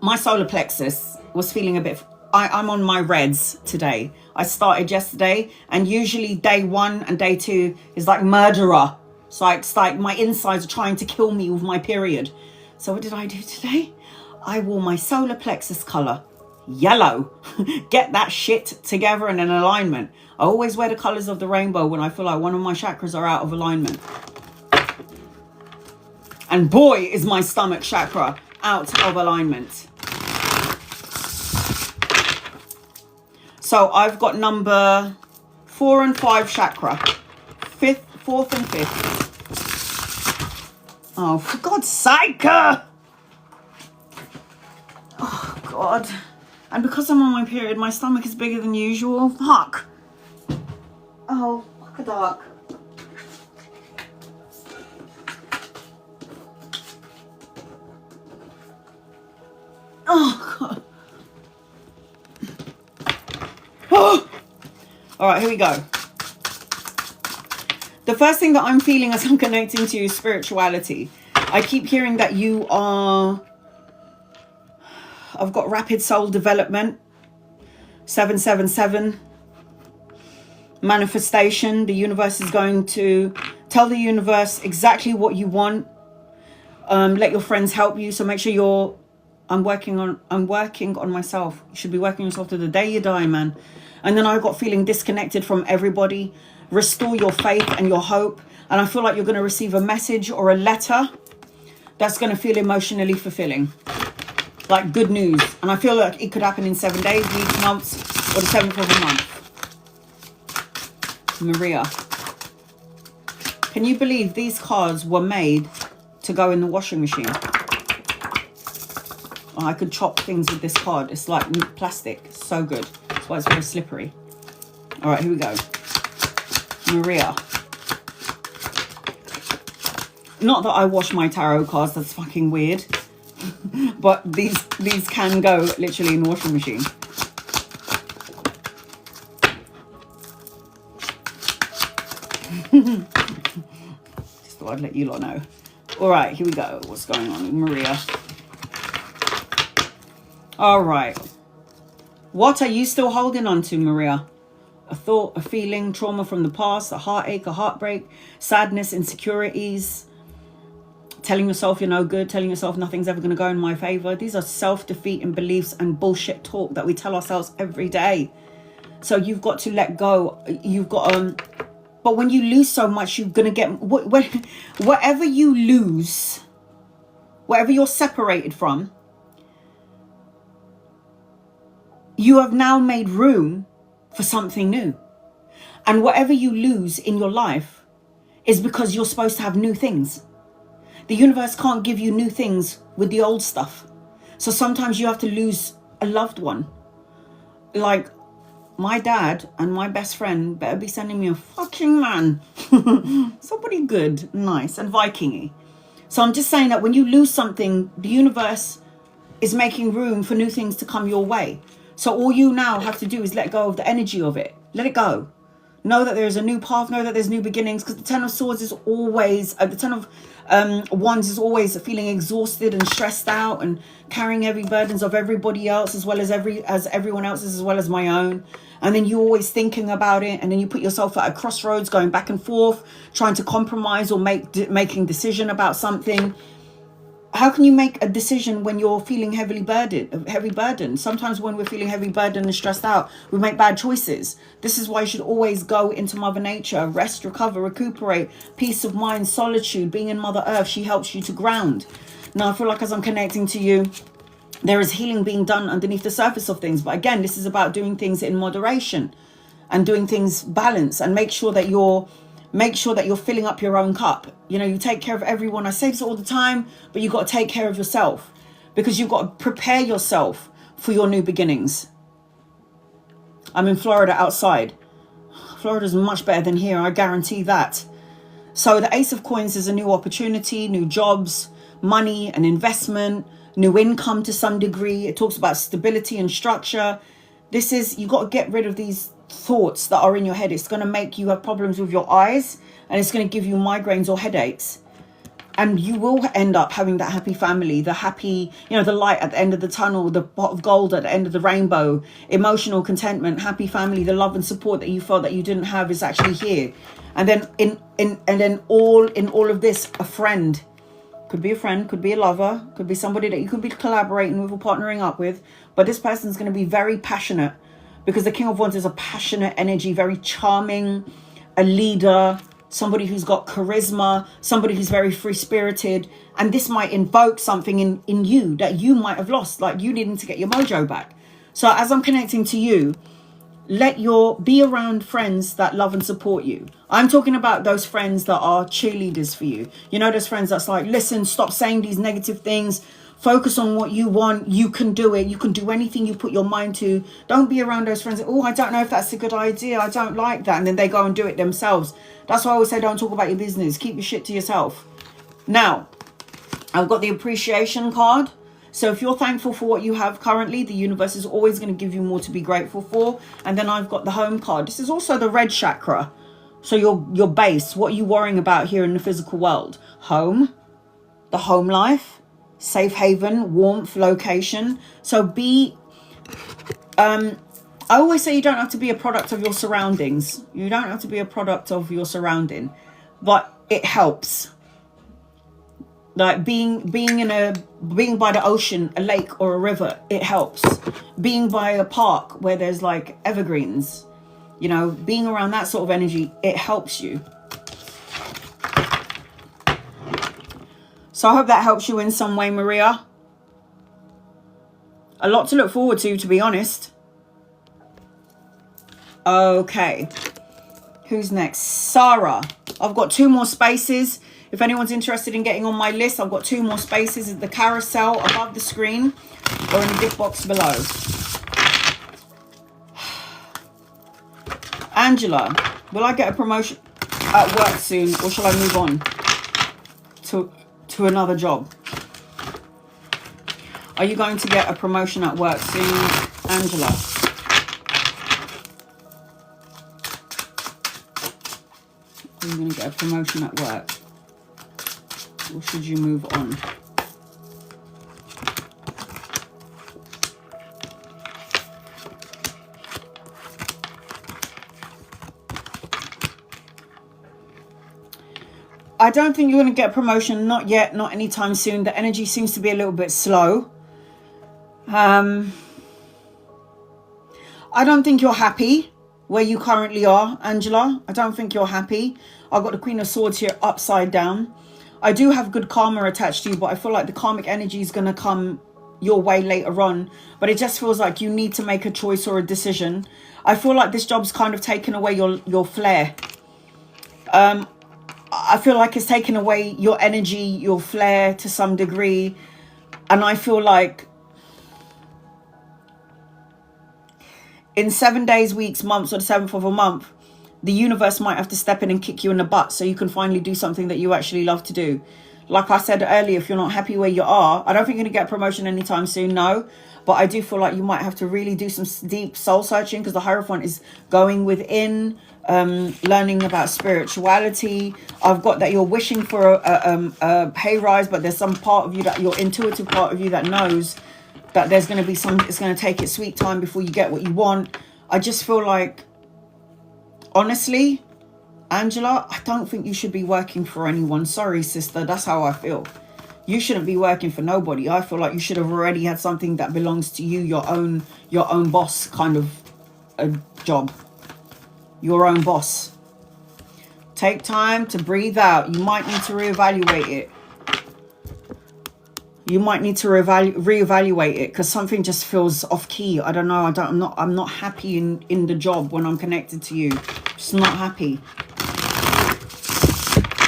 my solar plexus was feeling a bit... I'm on my reds today. I started yesterday, and usually day 1 and day 2 is like murderer. It's like my insides are trying to kill me with my period. So what did I do today? I wore my solar plexus color, yellow. Get that shit together and in alignment. I always wear the colors of the rainbow when I feel like one of my chakras are out of alignment. And boy, is my stomach chakra out of alignment. So I've got number 4 and 5 chakra. 4th and 5th. Oh, for God's sake. Oh, God. And because I'm on my period, my stomach is bigger than usual. Fuck. Oh, fuck a duck. Oh, God. All right, here we go. The first thing that I'm feeling as I'm connecting to you is spirituality. I keep hearing that you are... I've got rapid soul development. 777. Manifestation. The universe is going to tell the universe exactly what you want. Let your friends help you. So make sure you're... I'm working on myself. You should be working on yourself to the day you die, man. And then I got feeling disconnected from everybody. Restore your faith and your hope. And I feel like you're going to receive a message or a letter that's going to feel emotionally fulfilling. Like good news. And I feel like it could happen in 7 days, weeks, months, or the 7th of a month. Maria. Can you believe these cards were made to go in the washing machine? Oh, I could chop things with this card. It's like plastic. It's so good. That's why it's very slippery. All right, here we go. Maria. Not that I wash my tarot cards. That's fucking weird. But these can go literally in the washing machine. Just thought I'd let you lot know. All right, here we go. What's going on with Maria? All right. What are you still holding on to, Maria? A thought, a feeling, trauma from the past, a heartache, a heartbreak, sadness, insecurities, telling yourself you're no good, telling yourself nothing's ever going to go in my favor. These are self-defeating beliefs and bullshit talk that we tell ourselves every day. So you've got to let go. You've got but when you lose so much, you're going to get whatever you lose, whatever you're separated from, you have now made room for something new. And whatever you lose in your life is because you're supposed to have new things. The universe can't give you new things with the old stuff. So sometimes you have to lose a loved one. Like my dad and my best friend better be sending me a fucking man. Somebody good, nice, and Viking-y. So I'm just saying that when you lose something, the universe is making room for new things to come your way. So all you now have to do is let go of the energy of it. Let it go. Know that there's a new path. Know that there's new beginnings. Because the Ten of Swords is always... the Ten of Wands is always feeling exhausted and stressed out and carrying heavy burdens of everybody else as well as everyone else's as well as my own. And then you're always thinking about it. And then you put yourself at a crossroads going back and forth, trying to compromise or making decision about something. How can you make a decision when you're feeling heavy burden? Sometimes when we're feeling heavy burden and stressed out, we make bad choices. This is why you should always go into Mother Nature, rest, recover, recuperate, peace of mind, solitude, being in Mother Earth. She helps you to ground. Now, I feel like as I'm connecting to you, there is healing being done underneath the surface of things. But again, this is about doing things in moderation and doing things balanced, and make sure that you're filling up your own cup. You know, you take care of everyone. I say this all the time, but you've got to take care of yourself, because you've got to prepare yourself for your new beginnings. I'm in Florida outside. Florida's much better than here, I guarantee that. So the Ace of Coins is a new opportunity, new jobs, money and investment, new income to some degree. It talks about stability and structure. This is, you got to get rid of these thoughts that are in your head. It's going to make you have problems with your eyes, and it's going to give you migraines or headaches, and you will end up having that happy family, the happy, you know, the light at the end of the tunnel, the pot of gold at the end of the rainbow, emotional contentment, happy family, the love and support that you felt that you didn't have is actually here. And then in all of this, a friend, could be a friend, could be a lover, could be somebody that you could be collaborating with or partnering up with, but this person's going to be very passionate. Because the King of Wands is a passionate energy, very charming, a leader, somebody who's got charisma, somebody who's very free-spirited. And this might invoke something in you that you might have lost, like you needing to get your mojo back. So as I'm connecting to you, be around friends that love and support you. I'm talking about those friends that are cheerleaders for you. You know, those friends that's like, listen, stop saying these negative things. Focus on what you want. You can do it. You can do anything you put your mind to. Don't be around those friends. Oh, I don't know if that's a good idea. I don't like that. And then they go and do it themselves. That's why I always say don't talk about your business. Keep your shit to yourself. Now, I've got the appreciation card. So if you're thankful for what you have currently, the universe is always going to give you more to be grateful for. And then I've got the home card. This is also the red chakra. So your base, what are you worrying about here in the physical world? Home, the home life, safe haven, warmth, location. So I always say you don't have to be a product of your surroundings. You don't have to be a product of your surrounding, but it helps. Like being by the ocean, a lake or a river, it helps. Being by a park where there's like evergreens, you know, being around that sort of energy, it helps you. So I hope that helps you in some way, Maria. A lot to look forward to be honest. Okay. Who's next? Sarah. I've got 2 more spaces. If anyone's interested in getting on my list, I've got 2 more spaces at the carousel above the screen or in the gift box below. Angela, will I get a promotion at work soon, or shall I move on to another job? Are you going to get a promotion at work soon, Angela? Are you going to get a promotion at work? Or should you move on? I don't think you're going to get a promotion. Not yet. Not anytime soon. The energy seems to be a little bit slow. I don't think you're happy where you currently are, Angela. I don't think you're happy. I've got the Queen of Swords here upside down. I do have good karma attached to you, but I feel like the karmic energy is going to come your way later on. But it just feels like you need to make a choice or a decision. I feel like this job's kind of taken away your flair. I feel like it's taken away your energy, your flair to some degree. And I feel like in 7 days, weeks, months, or the 7th of a month, the universe might have to step in and kick you in the butt so you can finally do something that you actually love to do. Like I said earlier, if you're not happy where you are, I don't think you're going to get a promotion anytime soon, no. But I do feel like you might have to really do some deep soul searching, because the Hierophant is going within, learning about spirituality. I've got that you're wishing for a pay rise, but there's some part of you, that your intuitive part of you, that knows that there's going to be some, it's going to take its sweet time before you get what you want. I just feel like, honestly, Angela, I don't think you should be working for anyone. Sorry, sister, that's how I feel. You shouldn't be working for nobody. I feel like you should have already had something that belongs to you, your own boss kind of a job. Your own boss. Take time to breathe out. You might need to reevaluate it. You might need to reevaluate it, because something just feels off key. I don't know. I'm not happy in the job when I'm connected to you. Just not happy.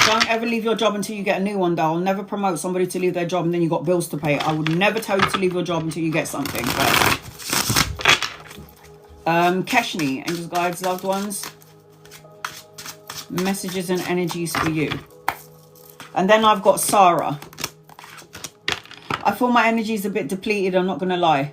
Don't ever leave your job until you get a new one, though. I'll never promote somebody to leave their job and then you got bills to pay. I would never tell you to leave your job until you get something. But Keshni, angels, guides, loved ones, messages and energies for you. And then I've got Sarah. I feel my energy is a bit depleted, I'm not going to lie.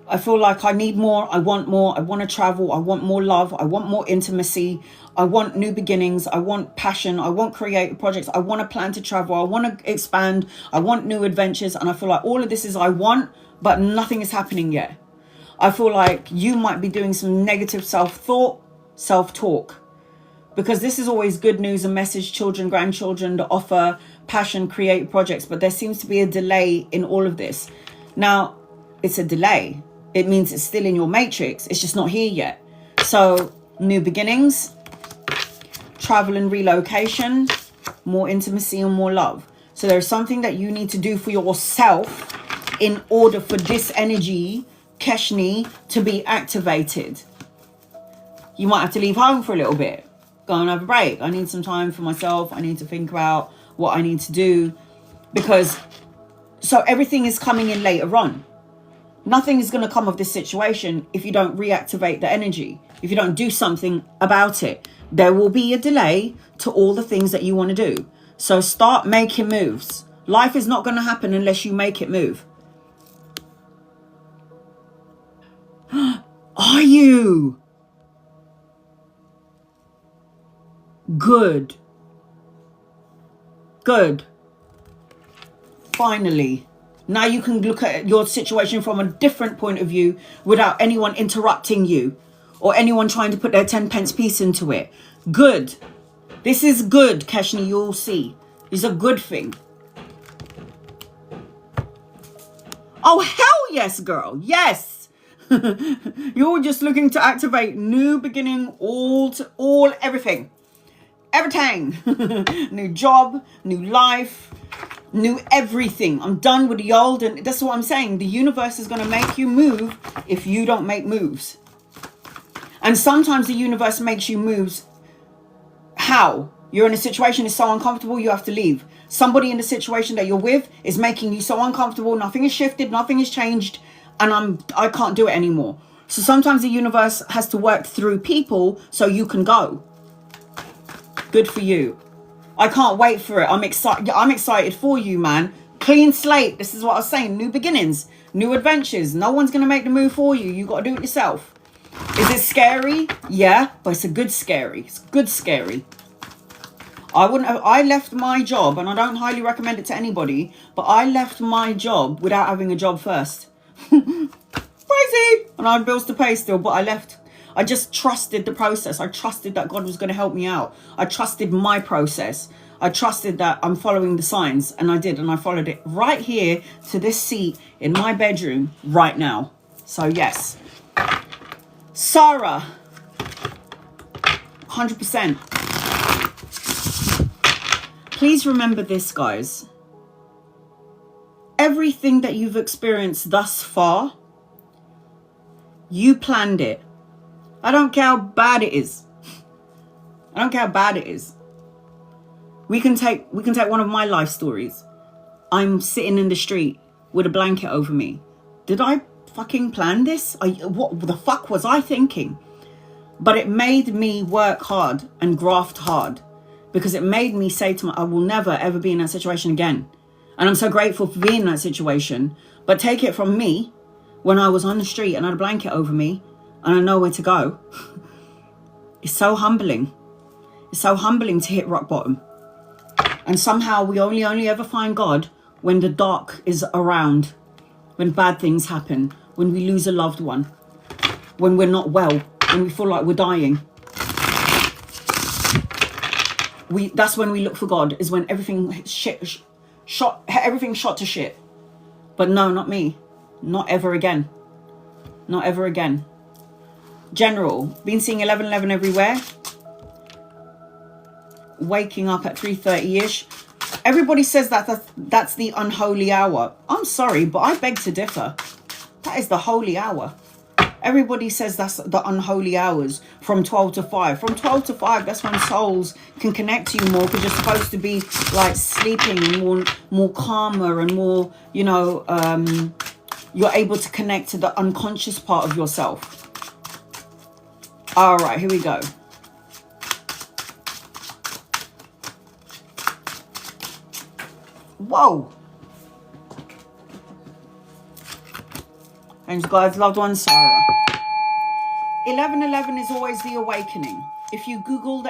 I feel like I need more, I want to travel, I want more love, I want more intimacy, I want new beginnings, I want passion, I want creative projects, I want to plan to travel, I want to expand, I want new adventures, and I feel like all of this is I want, but nothing is happening yet. I feel like you might be doing some negative self-thought, self-talk. Because this is always good news, a message, children, grandchildren, the offer, passion, creative projects. But there seems to be a delay in all of this. Now, it's a delay. It means it's still in your matrix. It's just not here yet. So, new beginnings, travel and relocation, more intimacy and more love. So there's something that you need to do for yourself in order for this energy, Keshni, to be activated. You might have to leave home for a little bit. Go and have a break. I need some time for myself. I need to think about what I need to do, because so everything is coming in later on. Nothing is going to come of this situation if you don't reactivate the energy, if you don't do something about it. There will be a delay to all the things that you want to do. So start making moves. Life is not going to happen unless you make it move. Are you? Good. Good. Finally. Now you can look at your situation from a different point of view without anyone interrupting you or anyone trying to put their 10 pence piece into it. Good. This is good, Keshni, you'll see. It's a good thing. Oh, hell yes, girl. Yes. You're just looking to activate new beginning, everything. Everything. New job, new life, new everything. I'm done with the old, and that's what I'm saying. The universe is going to make you move if you don't make moves. And sometimes the universe makes you moves. How? You're in a situation that's so uncomfortable, you have to leave. Somebody in the situation that you're with is making you so uncomfortable, nothing has shifted, nothing has changed, and I can't do it anymore. So sometimes the universe has to work through people so you can go. Good for you. I can't wait for it. I'm excited for you, man. Clean slate. This is what I was saying. New beginnings, new adventures. No one's going to make the move for you. You got to do it yourself. Is it scary? Yeah, but it's a good scary. It's good scary. I left my job, and I don't highly recommend it to anybody, but I left my job without having a job first. Crazy. And I had bills to pay still, but I left. I just trusted the process. I trusted that God was going to help me out. I trusted my process. I trusted that I'm following the signs, and I did, and I followed it right here to this seat in my bedroom right now. So yes. Sarah, 100%. Please remember this, guys. Everything that you've experienced thus far, you planned it. I don't care how bad it is. I don't care how bad it is. We can take one of my life stories. I'm sitting in the street with a blanket over me. Did I fucking plan this? What the fuck was I thinking? But it made me work hard and graft hard, because it made me say to I will never ever be in that situation again. And I'm so grateful for being in that situation. But take it from me, when I was on the street and I had a blanket over me and I know where to go. It's so humbling. It's so humbling to hit rock bottom. And somehow we only ever find God when the dark is around, when bad things happen, when we lose a loved one, when we're not well, when we feel like we're dying. That's when we look for God, is when everything shot to shit. But no, not me. Not ever again. Not ever again. General, been seeing 1111 everywhere. Waking up at 3:30ish. Everybody says that's the unholy hour. I'm sorry, but I beg to differ. That is the holy hour. Everybody says that's the unholy hours, from 12 to 5. From 12 to 5, that's when souls can connect to you more, because you're supposed to be like sleeping and more calmer and more, you're able to connect to the unconscious part of yourself. All right, here we go. Whoa. And God's loved one, Sarah. 1111 is always the awakening. If you Google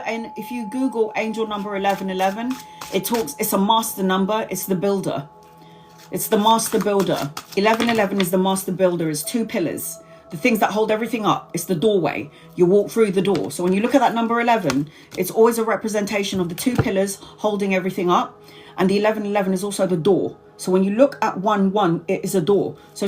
angel number 1111, it's a master number. It's the builder. It's the master builder. 1111 is the master builder. It's two pillars. The things that hold everything up. It's the doorway. You walk through the door. So when you look at that number 11, it's always a representation of the two pillars holding everything up. And the 1111 is also the door. So when you look at 11, it is a door. So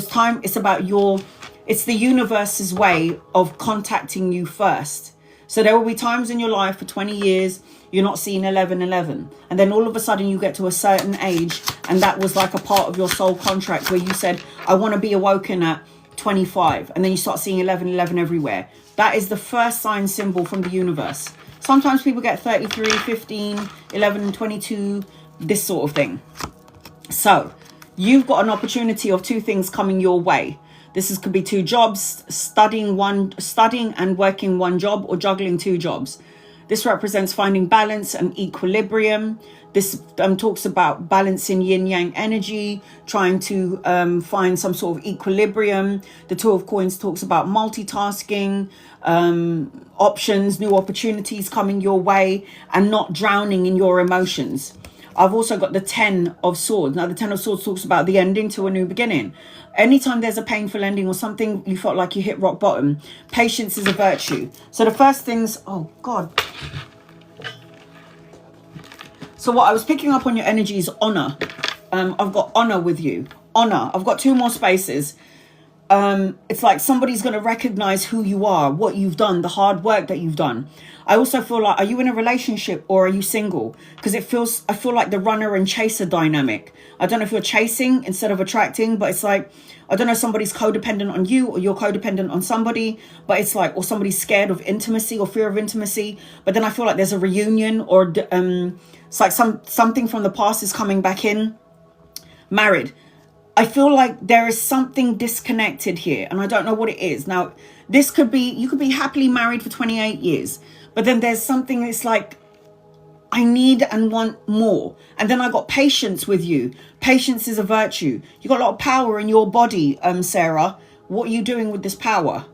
it's the universe's way of contacting you first. So there will be times in your life for 20 years, you're not seeing 1111. And then all of a sudden you get to a certain age, and that was like a part of your soul contract where you said, I want to be awoken at 25. And then you start seeing 1111 everywhere. That is the first sign symbol from the universe. Sometimes people get 33, 15, 11, 22, this sort of thing. So you've got an opportunity of two things coming your way. Could be two jobs, studying and working one job, or juggling two jobs. This represents finding balance and equilibrium. This talks about balancing yin-yang energy, trying to find some sort of equilibrium. The Two of Coins talks about multitasking, options, new opportunities coming your way, and not drowning in your emotions. I've also got the Ten of Swords. Now, the Ten of Swords talks about the ending to a new beginning. Anytime there's a painful ending or something you felt like you hit rock bottom, patience is a virtue. So the first things, oh God. So what I was picking up on your energy is honor. I've got honor with you. Honor. I've got 2 more spaces. It's like somebody's going to recognize who you are, what you've done, the hard work that you've done. I also feel like, are you in a relationship or are you single? Because I feel like the runner and chaser dynamic. I don't know if you're chasing instead of attracting, but it's like, I don't know if somebody's codependent on you or you're codependent on somebody, but it's like, or somebody's scared of intimacy or fear of intimacy. But then I feel like there's a reunion, or it's like something from the past is coming back in. Married. I feel like there is something disconnected here, and I don't know what it is. Now, this could be, you could be happily married for 28 years, but then there's something that's like, I need and want more. And then I got patience with you. Patience is a virtue. You got a lot of power in your body, Sarah. What are you doing with this power?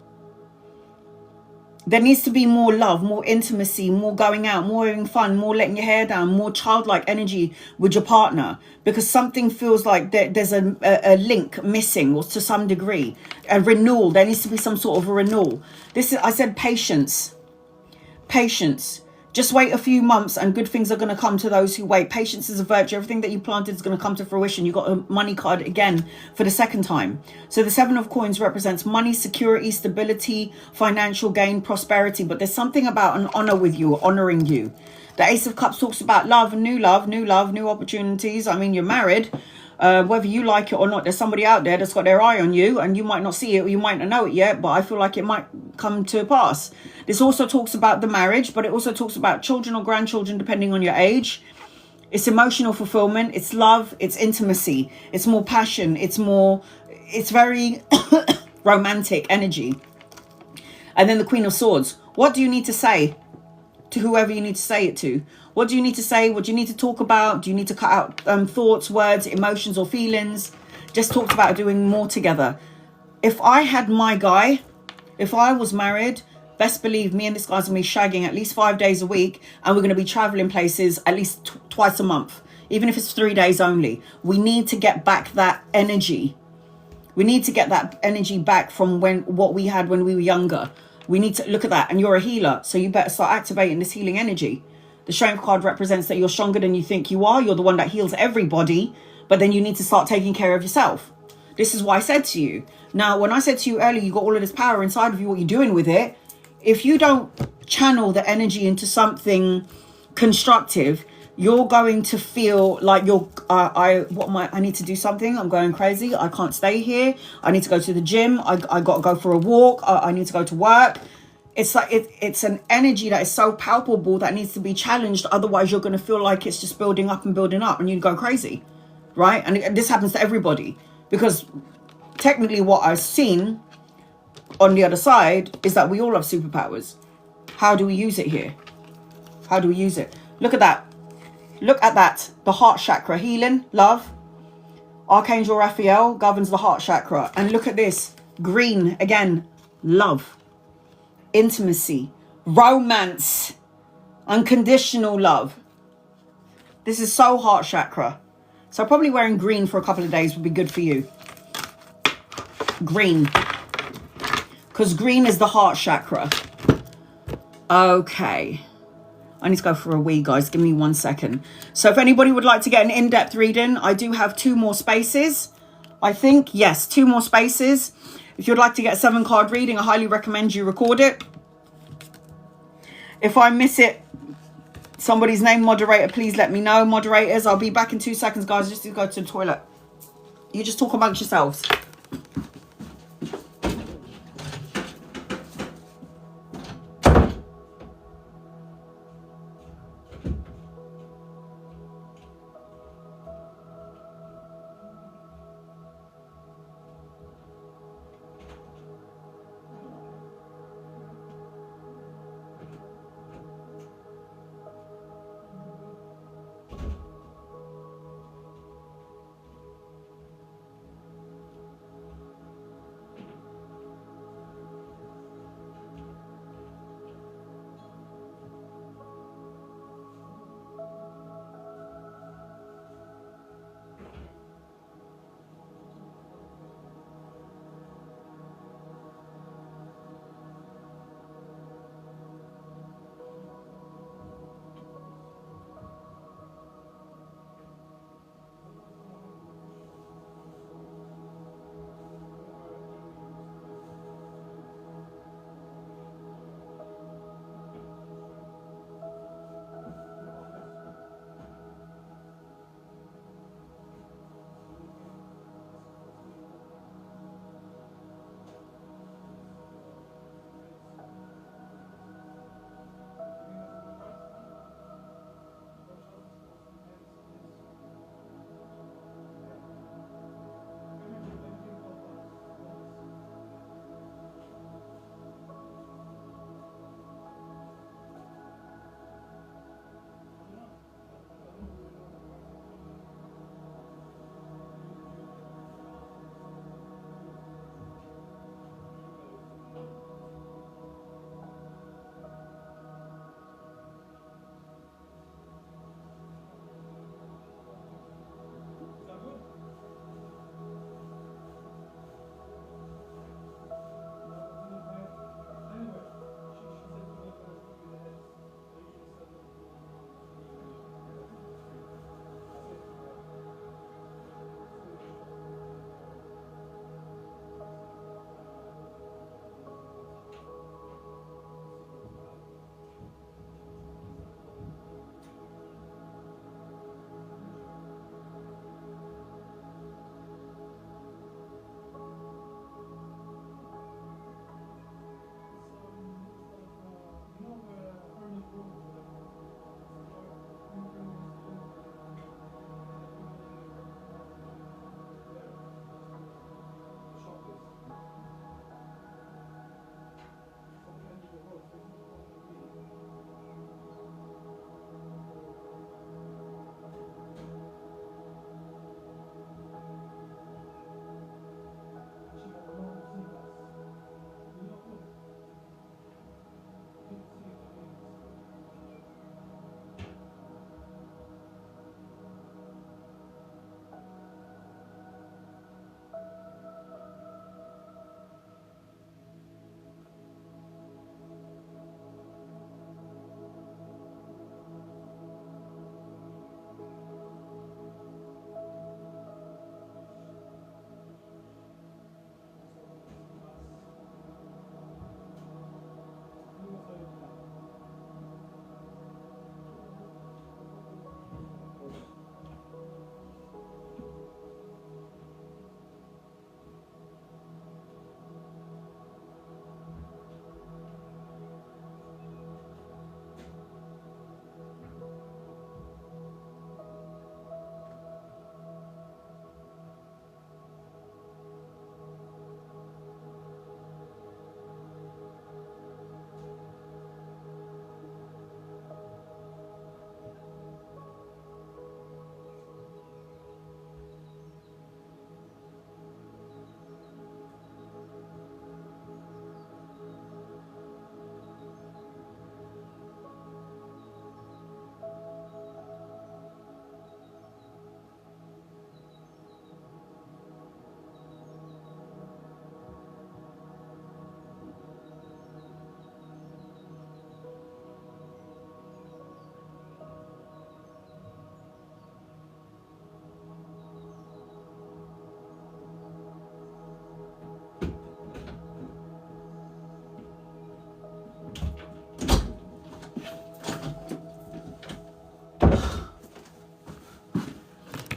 There needs to be more love, more intimacy, more going out, more having fun, more letting your hair down, more childlike energy with your partner, because something feels like there's a link missing, or to some degree, a renewal. There needs to be some sort of a renewal. I said patience. Patience. Just wait a few months and good things are going to come to those who wait. Patience is a virtue. Everything that you planted is going to come to fruition. You got a money card again for the second time. So the Seven of Coins represents money, security, stability, financial gain, prosperity. But there's something about an honor with you, honoring you. The Ace of Cups talks about love and new love, new opportunities. I mean, you're married. Whether you like it or not, there's somebody out there that's got their eye on you, and you might not see it or you might not know it yet, but I feel like it might come to pass. This also talks about the marriage, but it also talks about children or grandchildren, depending on your age. It's emotional fulfillment, it's love, it's intimacy, it's more passion, it's very romantic energy. And then the Queen of Swords. What do you need to say to whoever you need to say it to? What do you need to say? What do you need to talk about? Do you need to cut out thoughts, words, emotions, or feelings? Just talked about doing more together. If I had my guy, if I was married, best believe me and this guy's going to be shagging at least 5 days a week, and we're going to be traveling places at least twice a month, even if it's 3 days only. We need to get back that energy. We need to get that energy back from what we had when we were younger. We need to look at that. And you're a healer, so you better start activating this healing energy. The Strength card represents that you're stronger than you think you are. You're the one that heals everybody, but then you need to start taking care of yourself. This is why I said to you. Now, when I said to you earlier, you got all of this power inside of you, what you're doing with it, if you don't channel the energy into something constructive, you're going to feel like I need to do something. I'm going crazy. I can't stay here. I need to go to the gym. I got to go for a walk. I need to go to work. It's like it's an energy that is so palpable that needs to be challenged. Otherwise, you're going to feel like it's just building up, and you go crazy, right? And this happens to everybody, because technically what I've seen on the other side is that we all have superpowers. How do we use it here? How do we use it? Look at that. Look at that. The heart chakra, healing, love. Archangel Raphael governs the heart chakra. And look at this. Green, again, love. Intimacy, romance, unconditional love. This is so heart chakra. So probably wearing green for a couple of days would be good for you. Green. Because green is the heart chakra. Okay. I need to go for a wee, guys. Give me 1 second. So if anybody would like to get an in-depth reading, I do have 2 more spaces. I think, yes, 2 more spaces. If you'd like to get a 7-card reading, I highly recommend you record it. If I miss it, somebody's name, moderator, please let me know. Moderators, I'll be back in 2 seconds, guys. Just to go to the toilet. You just talk amongst yourselves.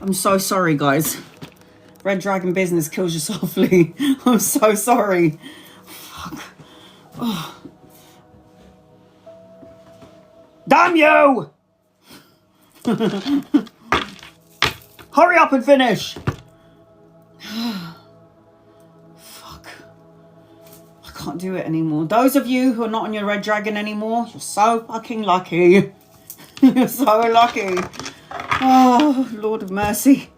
I'm so sorry, guys. Red Dragon business kills you softly. I'm so sorry. Fuck. Oh. Damn you! Hurry up and finish. Fuck. I can't do it anymore. Those of you who are not on your Red Dragon anymore, you're so fucking lucky. You're so lucky. Oh, Lord of mercy.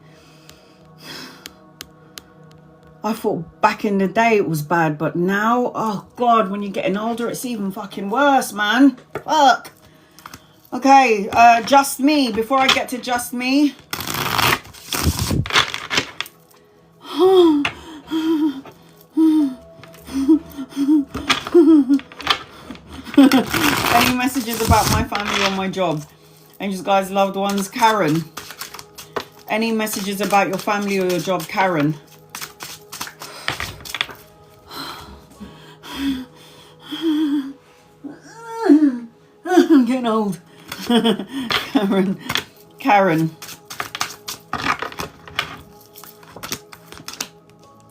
I thought back in the day it was bad, but now, oh God, when you're getting older, it's even fucking worse, man. Fuck. Okay, just me. Before I get to just me. Any messages about my family or my job? Angels, guys, loved ones, Karen. Any messages about your family or your job, Karen? I'm getting old. Karen.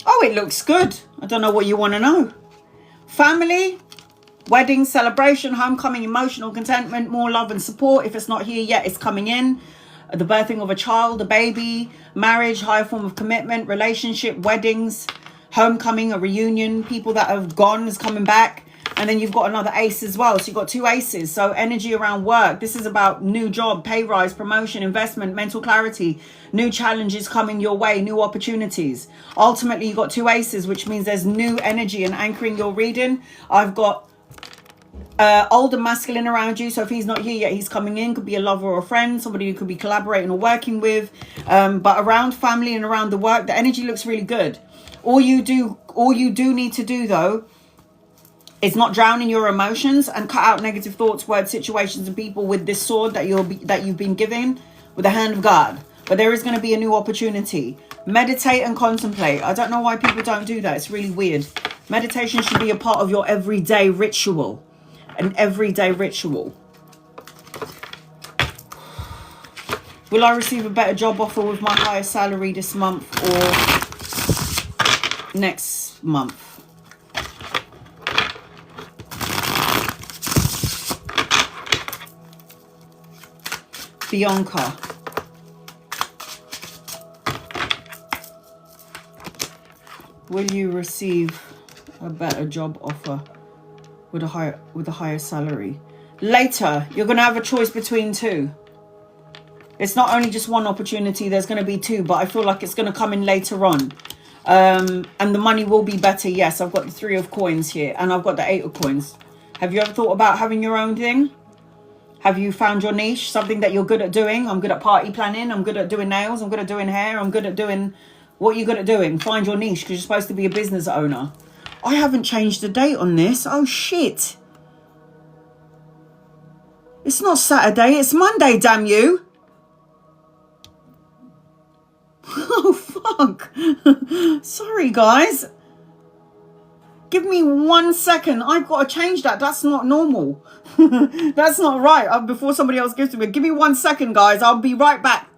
Oh, it looks good. I don't know what you want to know. Family, wedding, celebration, homecoming, emotional contentment, more love and support. If it's not here yet, it's coming in. The birthing of a child, a baby, marriage, higher form of commitment, relationship, weddings, homecoming, a reunion, people that have gone is coming back. And then you've got another ace as well. So you've got 2 aces. So energy around work. This is about new job, pay rise, promotion, investment, mental clarity, new challenges coming your way, new opportunities. Ultimately, you've got 2 aces, which means there's new energy and anchoring your reading. I've got older masculine around you. So if he's not here yet, he's coming in. Could be a lover or a friend, somebody you could be collaborating or working with. But around family and around the work, the energy looks really good. All you do need to do, though, is not drown in your emotions and cut out negative thoughts, words, situations, and people with this sword that you've been given with the hand of God. But there is going to be a new opportunity. Meditate and contemplate. I don't know why people don't do that. It's really weird. Meditation should be a part of your everyday ritual. An everyday ritual. Will I receive a better job offer with my higher salary this month or next month? Bianca. Will you receive a better job offer with a higher salary? Later, you're going to have a choice between 2. It's not only just one opportunity, there's going to be 2, but I feel like it's going to come in later on. And the money will be better. Yes, I've got the 3 of coins here and I've got the 8 of coins. Have you ever thought about having your own thing? Have you found your niche? Something that you're good at doing? I'm good at party planning. I'm good at doing nails. I'm good at doing hair. I'm good at doing what you're good at doing. Find your niche because you're supposed to be a business owner. I haven't changed the date on this. Oh, shit. It's not Saturday. It's Monday, damn you. Oh, fuck. Sorry, guys. Give me 1 second. I've got to change that. That's not normal. That's not right. Before somebody else gives to me. Give me 1 second, guys. I'll be right back.